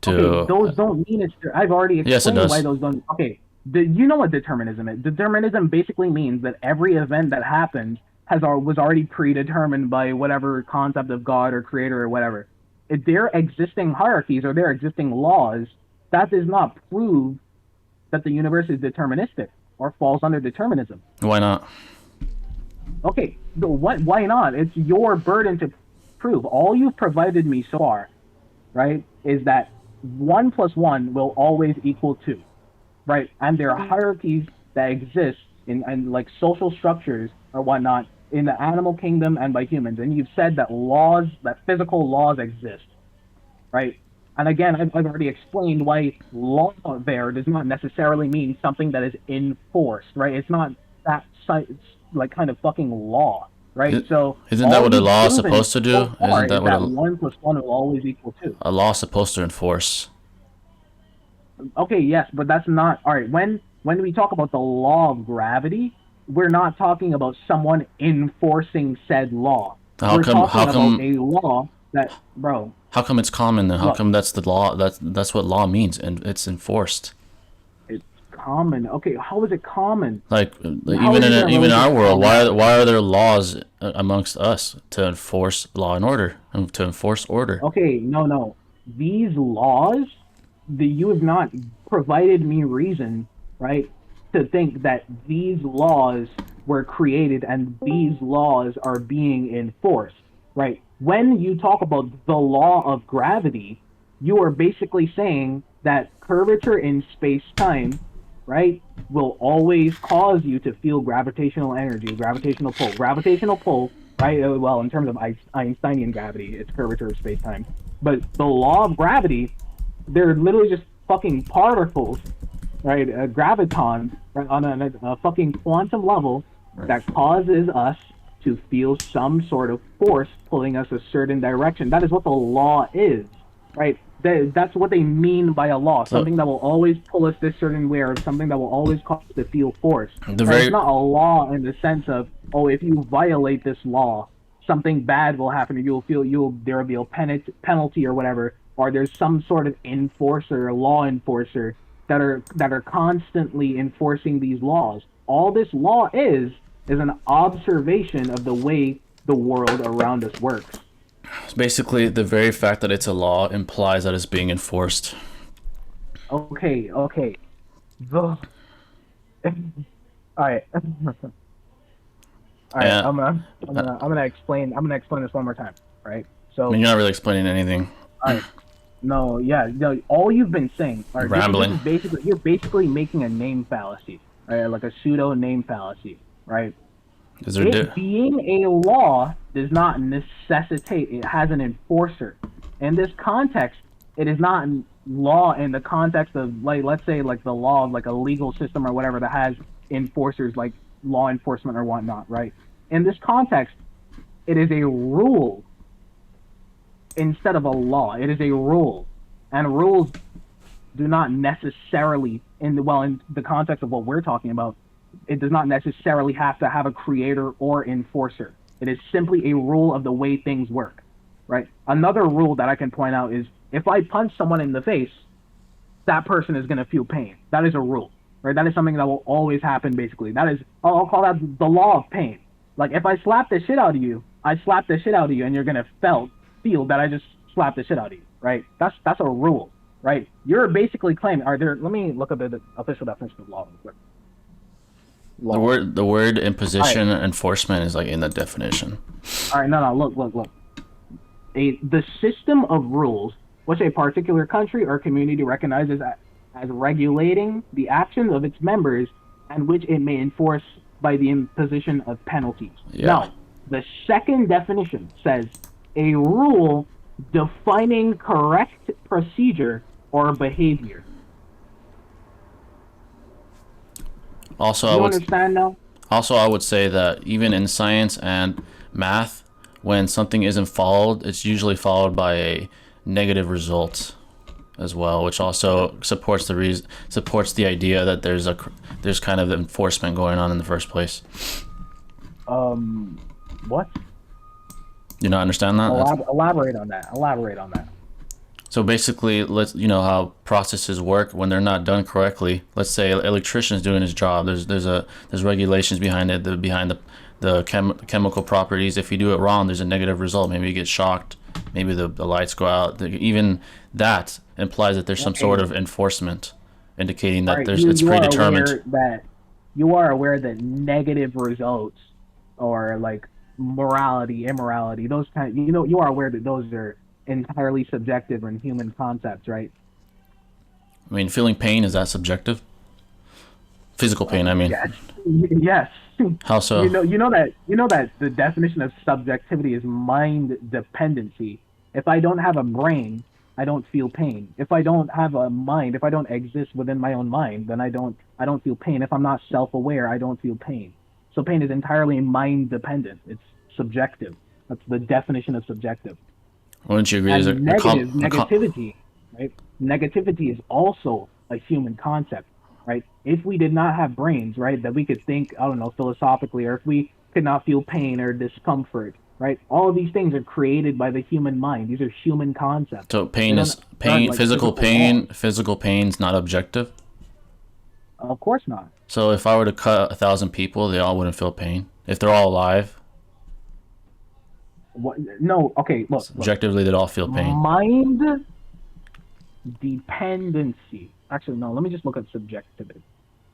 to those don't mean it's. I've already explained Yes, it does. why those don't. Okay, you know what determinism is? Determinism basically means that every event that happens was already predetermined by whatever concept of God or creator or whatever. If there existing hierarchies or there existing laws, that does not prove that the universe is deterministic or falls under determinism. Why not? Okay, why not? It's your burden to prove. All you've provided me so far, right, is that 1 + 1 will always equal 2, right? And there are hierarchies that exist in like social structures or whatnot in the animal kingdom and by humans. And you've said that physical laws exist, right? And again, I've already explained why law there does not necessarily mean something that is enforced, right? It's not that like kind of fucking law, right? So isn't that what a law is supposed to do? Isn't that what 1 + 1 will always equal 2? A law is supposed to enforce? Okay, yes, but that's not all right. When we talk about the law of gravity, we're not talking about someone enforcing said law. We're talking about a law that, bro. How come it's common then? How come that's the law? That's what law means, and it's enforced. It's common. Okay, how is it common? Like even in our world, why are there laws amongst us to enforce law and order and to enforce order? Okay, no. These laws, you have not provided me reason, right, to think that these laws were created and these laws are being enforced, right? When you talk about the law of gravity, you are basically saying that curvature in space-time, right, will always cause you to feel gravitational energy, gravitational pull. Gravitational pull, right, well, in terms of Einsteinian gravity, it's curvature of space-time. But the law of gravity, they're literally just fucking particles, right, gravitons, right, on a fucking quantum level that causes us to feel some sort of force pulling us a certain direction. That is what the law is, right? That's what they mean by a law. Something that will always pull us this certain way, or something that will always cause us to feel force. It's not a law in the sense of, oh, if you violate this law, something bad will happen. There will be a penalty or whatever, or there's some sort of enforcer, law enforcer that are constantly enforcing these laws. All this law is an observation of the way the world around us works. Basically, the very fact that it's a law implies that it's being enforced. Okay. All right. Yeah. I'm gonna explain this one more time. Right. So. I mean, you're not really explaining anything. All right. No. All you've been saying. All right, rambling. You're basically making a name fallacy, right? Like a pseudo name fallacy, right? Being a law does not necessitate it has an enforcer. In this context, it is not law in the context of, like, let's say, like the law of like a legal system or whatever that has enforcers like law enforcement or whatnot, right? In this context, it is a rule instead of a law. It is a rule, and rules do not necessarily, in the context of what we're talking about, it does not necessarily have to have a creator or enforcer. It is simply a rule of the way things work, right? Another rule that I can point out is if I punch someone in the face, that person is going to feel pain. That is a rule, right? That is something that will always happen, basically. That is, I'll call that the law of pain. Like, if I slap the shit out of you, and you're going to feel that I just slapped the shit out of you, right? That's a rule. right? You're basically claiming. Are there? Let me look up the official definition of law real quick. Law. The word imposition enforcement is like in the definition. All right, no, look. The system of rules which a particular country or community recognizes as regulating the actions of its members and which it may enforce by the imposition of penalties. Yeah. Now, the second definition says a rule defining correct procedure or behavior. Also, You understand now? Also, I would say that even in science and math, when something isn't followed, it's usually followed by a negative result as well, which also supports the idea that there's kind of enforcement going on in the first place. What? You not understand that? Elaborate on that. So basically, how processes work when they're not done correctly. Let's say an electrician's doing his job. There's regulations behind it, behind the chemical properties. If you do it wrong, there's a negative result. Maybe you get shocked. Maybe the lights go out. Even that implies that there's some sort of enforcement, indicating that it's predetermined. You are aware that negative results, or like morality, immorality, those kind. You are aware that those are entirely subjective and human concepts, right? I mean, feeling pain, is that subjective? Physical pain, I mean. Yes. How so? You know that the definition of subjectivity is mind dependency. If I don't have a brain, I don't feel pain. If I don't have a mind, if I don't exist within my own mind, then I don't feel pain. If I'm not self-aware, I don't feel pain. So pain is entirely mind dependent. It's subjective. That's the definition of subjective. Wouldn't you agree? And negativity, right? Negativity is also a human concept, right? If we did not have brains, right, that we could think, I don't know, philosophically, or if we could not feel pain or discomfort, right? All of these things are created by the human mind. These are human concepts. So physical pain's not objective? Of course not. So if I were to cut 1,000 people, they all wouldn't feel pain if they're all alive? What? No, okay, look. Subjectively, they'd all feel pain. Mind dependency. Actually, no, let me just look at subjectivity.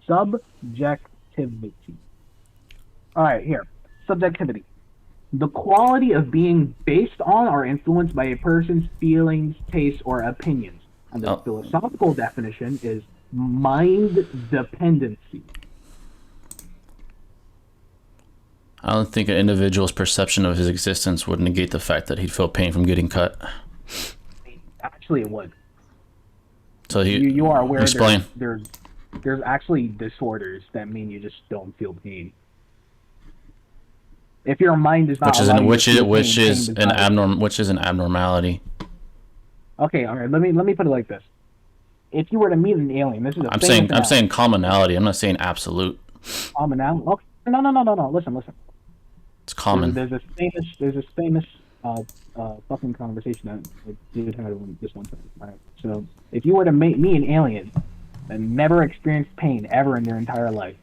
Subjectivity. All right, here. Subjectivity. The quality of being based on or influenced by a person's feelings, tastes, or opinions. And the philosophical definition is mind dependency. I don't think an individual's perception of his existence would negate the fact that he'd feel pain from getting cut. Actually, it would. So you are aware explain. There's actually disorders that mean you just don't feel pain. If your mind is not which is an abnormality. Okay, all right. Let me put it like this. If you were to meet an alien, this is I'm saying commonality. I'm not saying absolute. Commonality. Okay. No. Listen. It's common. There's this famous fucking conversation that I did have this one time. All right. So if you were to meet an alien and never experienced pain ever in their entire life,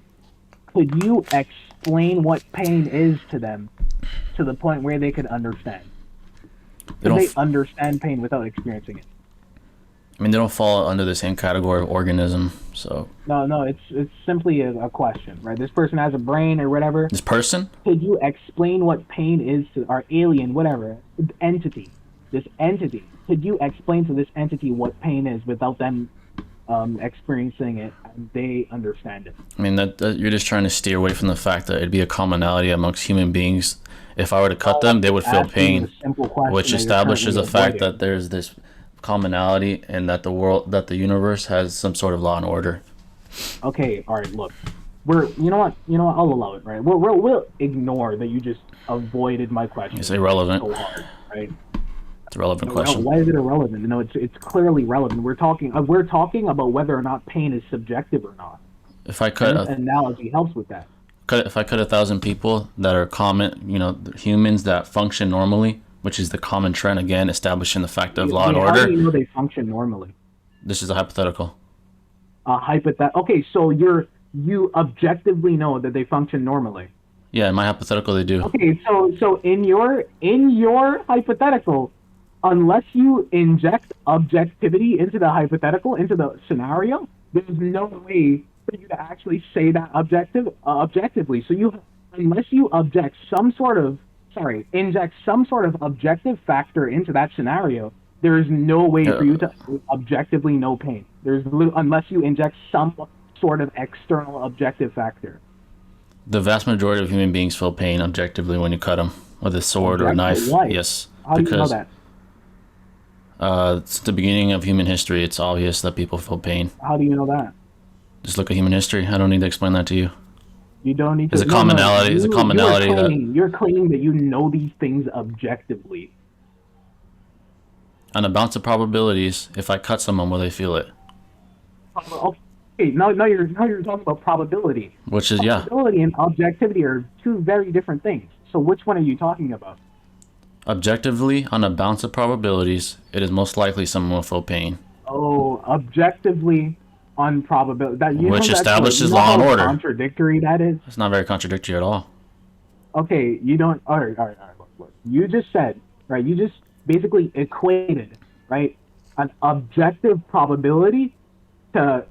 could you explain what pain is to them to the point where they could understand? Could they understand pain without experiencing it? I mean, they don't fall under the same category of organism, so... No, it's simply a question, right? This person has a brain or whatever. This person? Could you explain what pain is to our alien, whatever, entity, this entity? Could you explain to this entity what pain is without them experiencing it and they understand it? I mean, that you're just trying to steer away from the fact that it'd be a commonality amongst human beings. If I were to cut them, they would feel pain, which establishes the fact that there's this commonality and that the universe has some sort of law and order. Okay, all right, look. You know what, I'll allow it, right? We'll ignore that you just avoided my question. It's irrelevant. So hard, right? It's a relevant question. Why is it irrelevant? No, it's clearly relevant. We're talking about whether or not pain is subjective or not. If I cut an analogy helps with that. If I cut 1,000 people that are common, humans that function normally, which is the common trend, again, establishing the fact of law and order. How do you know they function normally? This is a hypothetical. Okay, so you objectively know that they function normally. Yeah, in my hypothetical, they do. Okay, so in your hypothetical, unless you inject objectivity into the hypothetical, into the scenario, there's no way for you to actually say that objectively. So unless you inject some sort of objective factor into that scenario, there is no way for you to objectively know pain. Unless you inject some sort of external objective factor. The vast majority of human beings feel pain objectively when you cut them with a sword or a knife. Why? Yes. How do you know that? It's the beginning of human history. It's obvious that people feel pain. How do you know that? Just look at human history. I don't need to explain that to you. You don't need to. There's a commonality. There's a commonality you're claiming that you know these things objectively. On a bounce of probabilities, if I cut someone, will they feel it? Okay, now you're talking about probability. Which is Probability and objectivity are two very different things. So which one are you talking about? Objectively, on a bounce of probabilities, it is most likely someone will feel pain. Oh, objectively on probability. Which establishes law and order. Contradictory that is. It's not very contradictory at all. Okay, you don't. All right. Look. You just said, right? You just basically equated, right, an objective probability to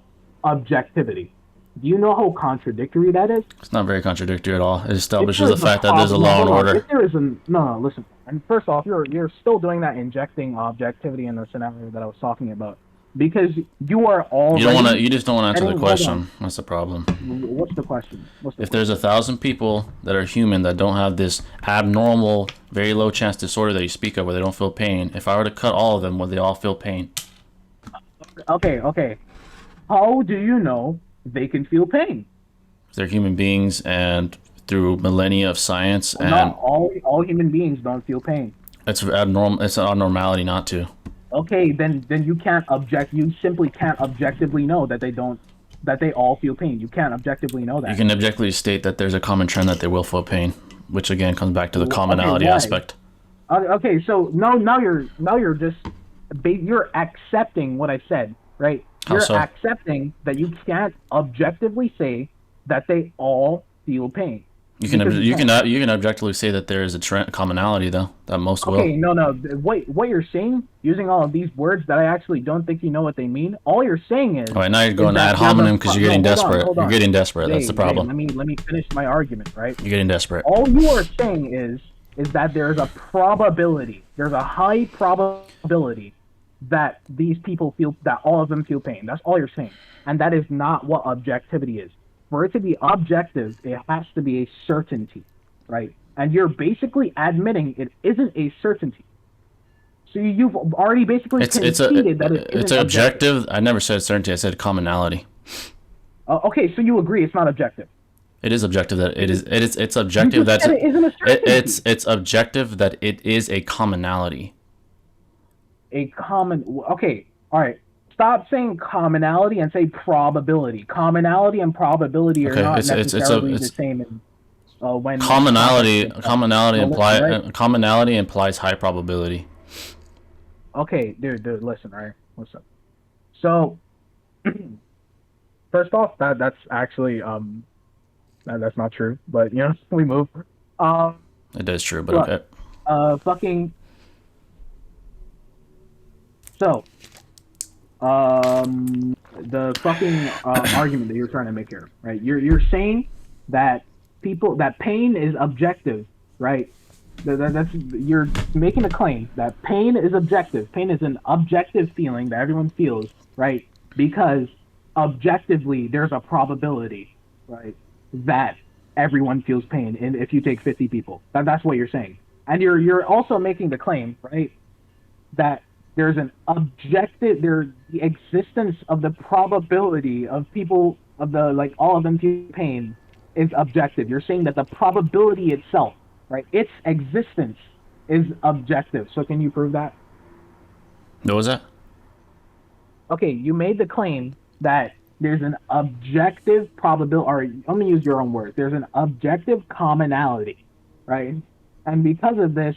objectivity. Do you know how contradictory that is? It's not very contradictory at all. It establishes the fact that there's a law and order. If there is no, listen. And first off, you're still doing that, injecting objectivity in the scenario that I was talking about, because you are already. You just don't want to answer the question. That's the problem. What's the question? If there's 1,000 people that are human that don't have this abnormal, very low chance disorder that you speak of, where they don't feel pain, if I were to cut all of them, would they all feel pain? Okay. How do you know they can feel pain? They're human beings, and through millennia of science, and not all human beings don't feel pain. It's abnormal. It's an abnormality not to. Okay, then you can't You simply can't objectively know that they don't. That they all feel pain. You can't objectively know that. You can objectively state that there's a common trend that they will feel pain, which again comes back to the commonality aspect. Okay, so now you're just you're accepting what I said, right? You're accepting that you can't objectively say that they all feel pain. You can objectively say that there is a commonality though that most will. Okay, no. What you're saying, using all of these words that I actually don't think you know what they mean. All you're saying is. All right, now you're going ad hominem because you're getting desperate. You're getting desperate. That's the problem. Let me finish my argument, right? You're getting desperate. All you are saying is that there is a probability. There's a high probability that these people that all of them feel pain. That's all you're saying, and that is not what objectivity is. For it to be objective, it has to be a certainty, right? And you're basically admitting it isn't a certainty. So you've already basically conceded that it isn't objective. I never said certainty. I said commonality. Okay, so you agree it's not objective. It is objective that it is. It's objective that it isn't a certainty. It's objective that it is a commonality. Okay, all right. Stop saying commonality and say probability. Commonality and probability are not necessarily the same. When commonality implies high probability. Okay, dude, listen, right? What's up? So, first off, that's actually that's not true. But we move. It is true, but okay. So, the fucking argument that you're trying to make here, right? You're saying that pain is objective, right? You're making a claim that pain is objective. Pain is an objective feeling that everyone feels, right? Because objectively, there's a probability, right, that everyone feels pain. And if you take 50 people, that's what you're saying. And you're also making the claim, right, that there's the existence of the probability of people all of them feel pain is objective. You're saying that the probability itself, right, its existence is objective. So can you prove that? What was that? Okay, you made the claim that there's an objective probability, or let me use your own words. There's an objective commonality, right? And because of this,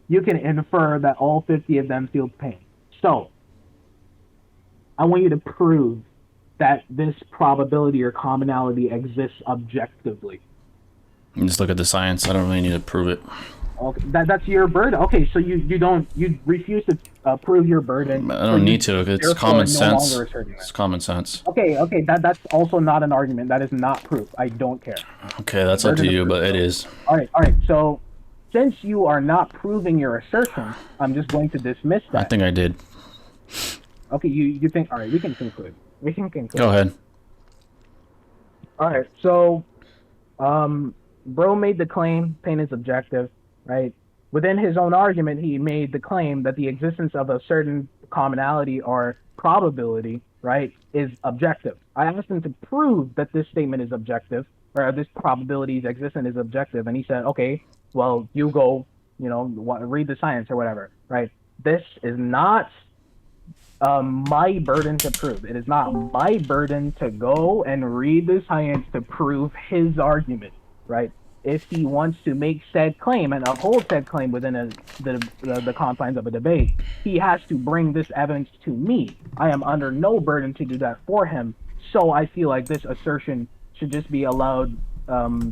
you can infer that all 50 of them feel pain. So, I want you to prove that this probability or commonality exists objectively. You just look at the science. I don't really need to prove it. Okay, that's your burden. Okay, so you refuse to prove your burden. I so don't you need to. It's therefore common no sense. longer asserting It's that. common sense. Okay, that's also not an argument. That is not proof. I don't care. Okay, that's up to Burden of you, proof, but it though. is. All right. So since you are not proving your assertion, I'm just going to dismiss that. I think I did. Okay, you think? All right, we can conclude. Go ahead. All right, so, bro made the claim, pain is objective, right? Within his own argument, he made the claim that the existence of a certain commonality or probability, right, is objective. I asked him to prove that this statement is objective, or this probability's existence is objective, and he said, okay, well, you go, read the science or whatever, right? This is not my burden to prove. It is not my burden to go and read the science to prove his argument, right? If he wants to make said claim and uphold said claim within the confines of a debate, he has to bring this evidence to me. I am under no burden to do that for him, so I feel like this assertion should just be allowed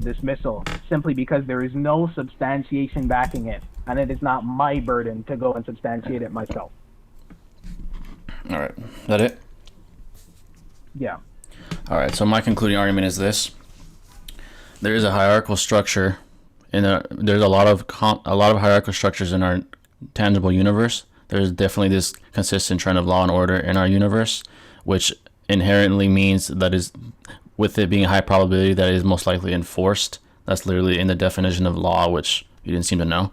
dismissal, simply because there is no substantiation backing it, and it is not my burden to go and substantiate it myself. All right. Is that it? Yeah. All right. So my concluding argument is this: there is a hierarchical structure, there's a lot of hierarchical structures in our tangible universe. There's definitely this consistent trend of law and order in our universe, which inherently means that is, with it being a high probability, that it is most likely enforced. That's literally in the definition of law, which you didn't seem to know.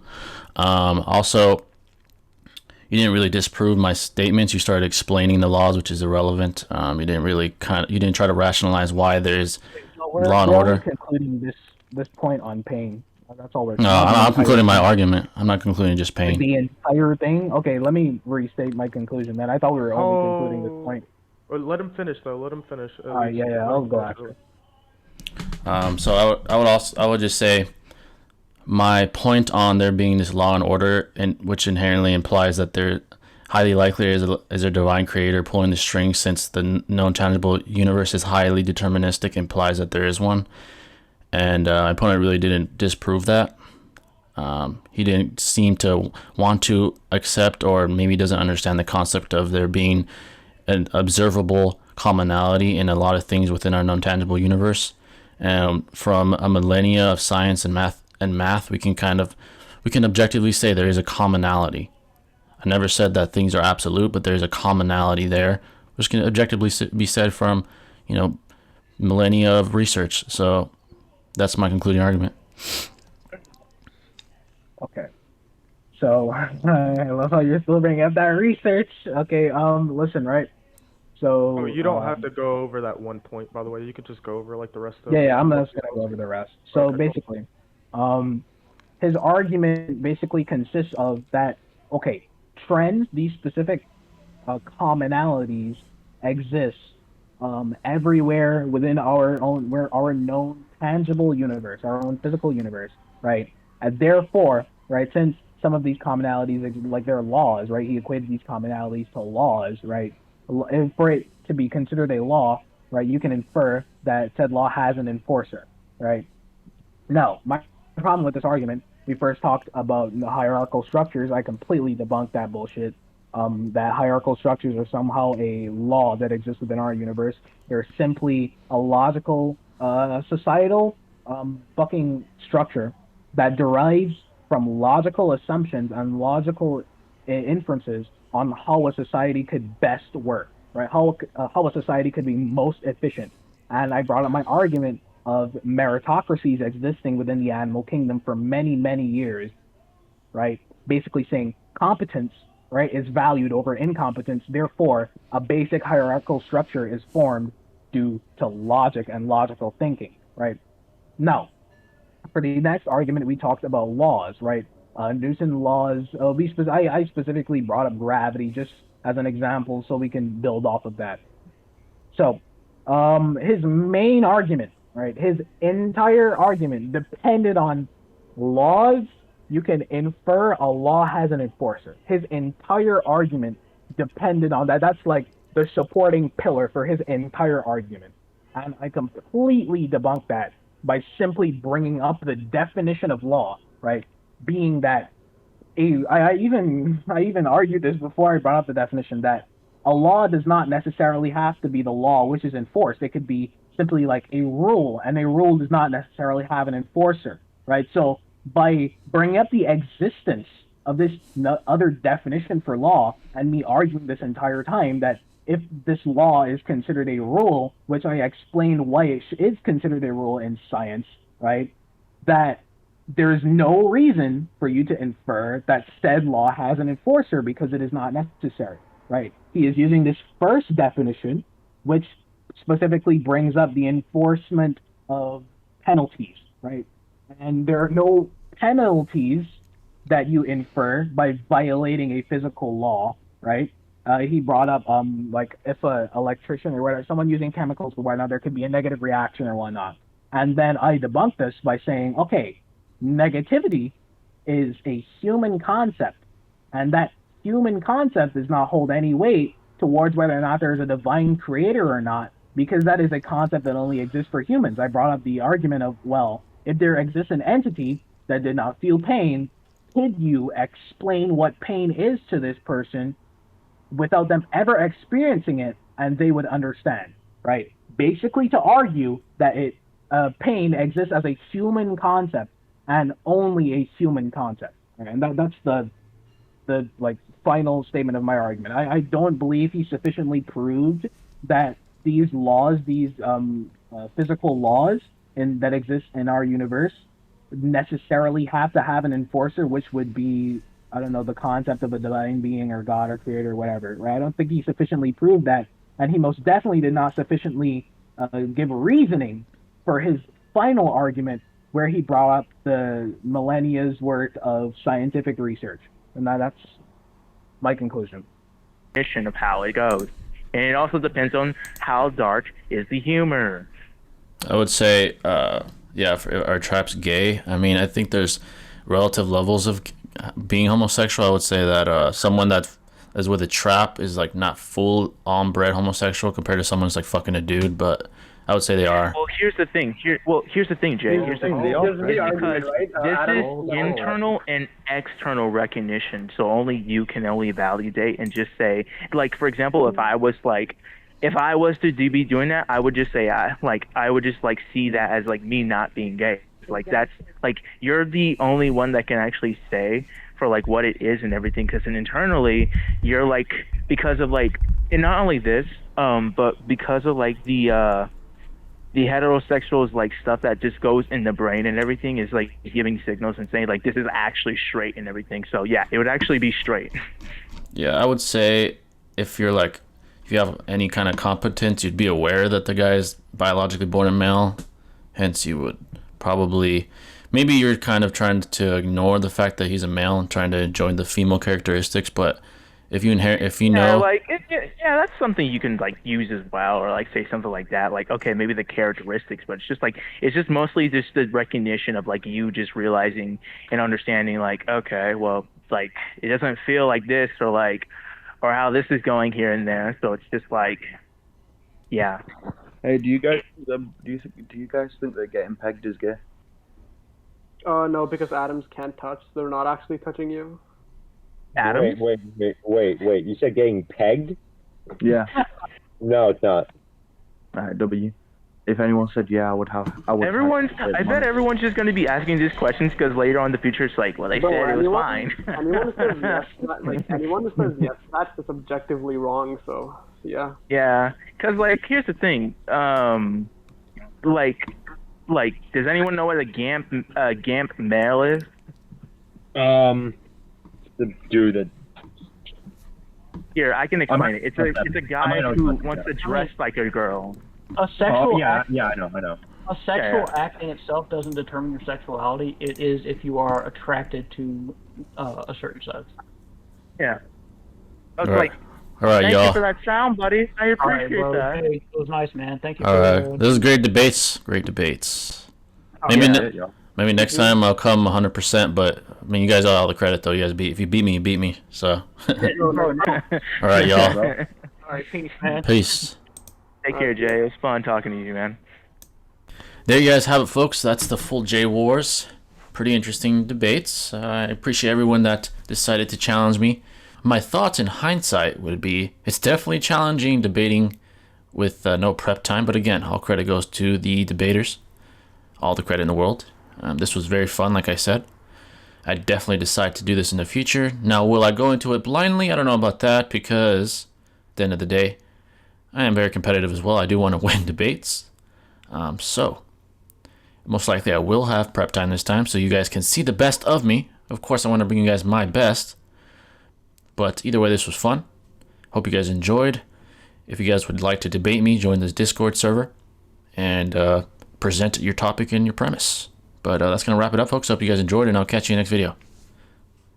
Also, you didn't really disprove my statements. You started explaining the laws, which is irrelevant. You didn't try to rationalize why there's law and order. We're concluding this point on pain. That's all we're. No, I'm concluding my argument. I'm not concluding just pain. The entire thing. Okay, let me restate my conclusion. Then I thought we were only concluding this point. Let him finish though. Let him finish. Yeah. I'll go after. So I would just say, my point on there being this law and order, which inherently implies that there highly likely is a divine creator pulling the strings, since the known tangible universe is highly deterministic, implies that there is one. And my opponent really didn't disprove that. He didn't seem to want to accept, or maybe doesn't understand the concept of there being an observable commonality in a lot of things within our known tangible universe. From a millennia of science and math, we can objectively say there is a commonality. I never said that things are absolute, but there's a commonality there, which can objectively be said from, millennia of research. So that's my concluding argument. Okay. So I love how you're still bringing up that research. Okay. Listen, right. So you don't have to go over that one point, by the way. You could just go over like the rest of. Yeah. I'm just gonna go over the rest. So okay, basically, his argument basically consists of that. Okay, trends, these specific commonalities exist everywhere within our known tangible universe, our own physical universe, right? And therefore, right, since some of these commonalities, like they're laws, right? He equated these commonalities to laws, right? And for it to be considered a law, right, you can infer that said law has an enforcer, right? Now, my problem with this argument, we first talked about the hierarchical structures. I completely debunked that bullshit. That hierarchical structures are somehow a law that exists within our universe. They're simply a logical, societal fucking structure that derives from logical assumptions and logical inferences on how a society could best work, right? How a society could be most efficient. And I brought up my argument of meritocracies existing within the animal kingdom for many, many years, right? Basically saying competence, right, is valued over incompetence. Therefore, a basic hierarchical structure is formed due to logic and logical thinking, right? Now, for the next argument, we talked about laws, right? Newton laws. I specifically brought up gravity just as an example, so we can build off of that. So, his main argument, right? His entire argument depended on laws. You can infer a law has an enforcer. His entire argument depended on that. That's like the supporting pillar for his entire argument. And I completely debunked that by simply bringing up the definition of law, right? being that I even argued this before I brought up the definition that a law does not necessarily have to be the law which is enforced. It could be simply like a rule, and a rule does not necessarily have an enforcer, right? So by bringing up the existence of this other definition for law, and me arguing this entire time that if this law is considered a rule, which I explained why it is considered a rule in science, right? That there's no reason for you to infer that said law has an enforcer because it is not necessary, right? He is using this first definition, which specifically brings up the enforcement of penalties, right? And there are no penalties that you infer by violating a physical law, right? He brought up like if a electrician or whatever, someone using chemicals or whatnot, there could be a negative reaction or whatnot. And then I debunked this by saying, okay, negativity is a human concept, and that human concept does not hold any weight towards whether or not there's a divine creator or not, because that is a concept that only exists for humans. I brought up the argument of, well, if there exists an entity that did not feel pain, could you explain what pain is to this person without them ever experiencing it, and they would understand, right? Basically to argue that pain exists as a human concept and only a human concept. Okay? And that's the like final statement of my argument. I don't believe he sufficiently proved that these laws, these physical laws that exist in our universe necessarily have to have an enforcer, which would be, I don't know, the concept of a divine being or God or creator or whatever, right? I don't think he sufficiently proved that, and he most definitely did not sufficiently give reasoning for his final argument where he brought up the millennia's worth of scientific research. And that's my conclusion. Of how it goes. And it also depends on how dark is the humor. I would say, yeah, are traps gay? I mean, I think there's relative levels of being homosexual. I would say that someone that is with a trap is like not full on bred homosexual compared to someone who's like fucking a dude, but I would say they are. Well, here's the thing. Here's the thing, Jay. Here's the thing. Because this is internal and external recognition, so only you can only validate and just say, like, for example, if I was to be doing that, I would just say, I would just like see that as like me not being gay. Like that's like you're the only one that can actually say for like what it is and everything, because internally you're like, because of like, and not only this, but because of like the heterosexuals like stuff that just goes in the brain and everything is like giving signals and saying like this is actually straight and everything. So yeah, it would actually be straight. Yeah, I would say if you have any kind of competence, you'd be aware that the guy is biologically born a male. Hence, you would probably, maybe you're kind of trying to ignore the fact that he's a male and trying to join the female characteristics. But if you know, yeah, that's something you can like use as well, or like say something like that, like okay, maybe the characteristics, but it's just mostly just the recognition of like you just realizing and understanding like, okay, well, like it doesn't feel like this, or how this is going here and there, so it's just like, yeah. Hey, do you guys think that getting pegged is gay? No, because atoms can't touch. They're not actually touching you. Atoms? Wait. You said getting pegged? Yeah. No, it's not. Alright, W. If anyone said yeah, I would. I bet everyone's just going to be asking these questions because later on in the future it's like, well, they said it was fine. Anyone who says yes, that's just objectively wrong. So yeah. Yeah, because like here's the thing, like does anyone know what a gamp male is? The dude that. Here, I can explain it. It's a guy who wants to dress like a girl. A sexual act, I know. A sexual act in itself doesn't determine your sexuality. It is if you are attracted to a certain sex. Yeah. I was All right, thank y'all. you for that sound, buddy. I appreciate that. Hey, it was nice, man. Thank you. All right, this is great debates. Maybe next time I'll come 100%, but I mean, you guys all the credit though. You guys if you beat me, you beat me. So. All right, y'all. All right, peace, man. Peace. Take care, Jay. It was fun talking to you, man. There you guys have it, folks. That's the full J Wars pretty interesting debates. I appreciate everyone that decided to challenge me. My thoughts in hindsight would be, it's definitely challenging debating with no prep time, but again, all credit goes to the debaters. All the credit in the world. This was very fun, like I said. I definitely decide to do this in the future. Now, will I go into it blindly? I don't know about that, because at the end of the day, I am very competitive as well. I do want to win debates. So, most likely I will have prep time this time, so you guys can see the best of me. Of course, I want to bring you guys my best. But either way, this was fun. Hope you guys enjoyed. If you guys would like to debate me, join this Discord server and present your topic and your premise. But that's going to wrap it up, folks. Hope you guys enjoyed, and I'll catch you in the next video.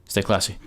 Stay classy.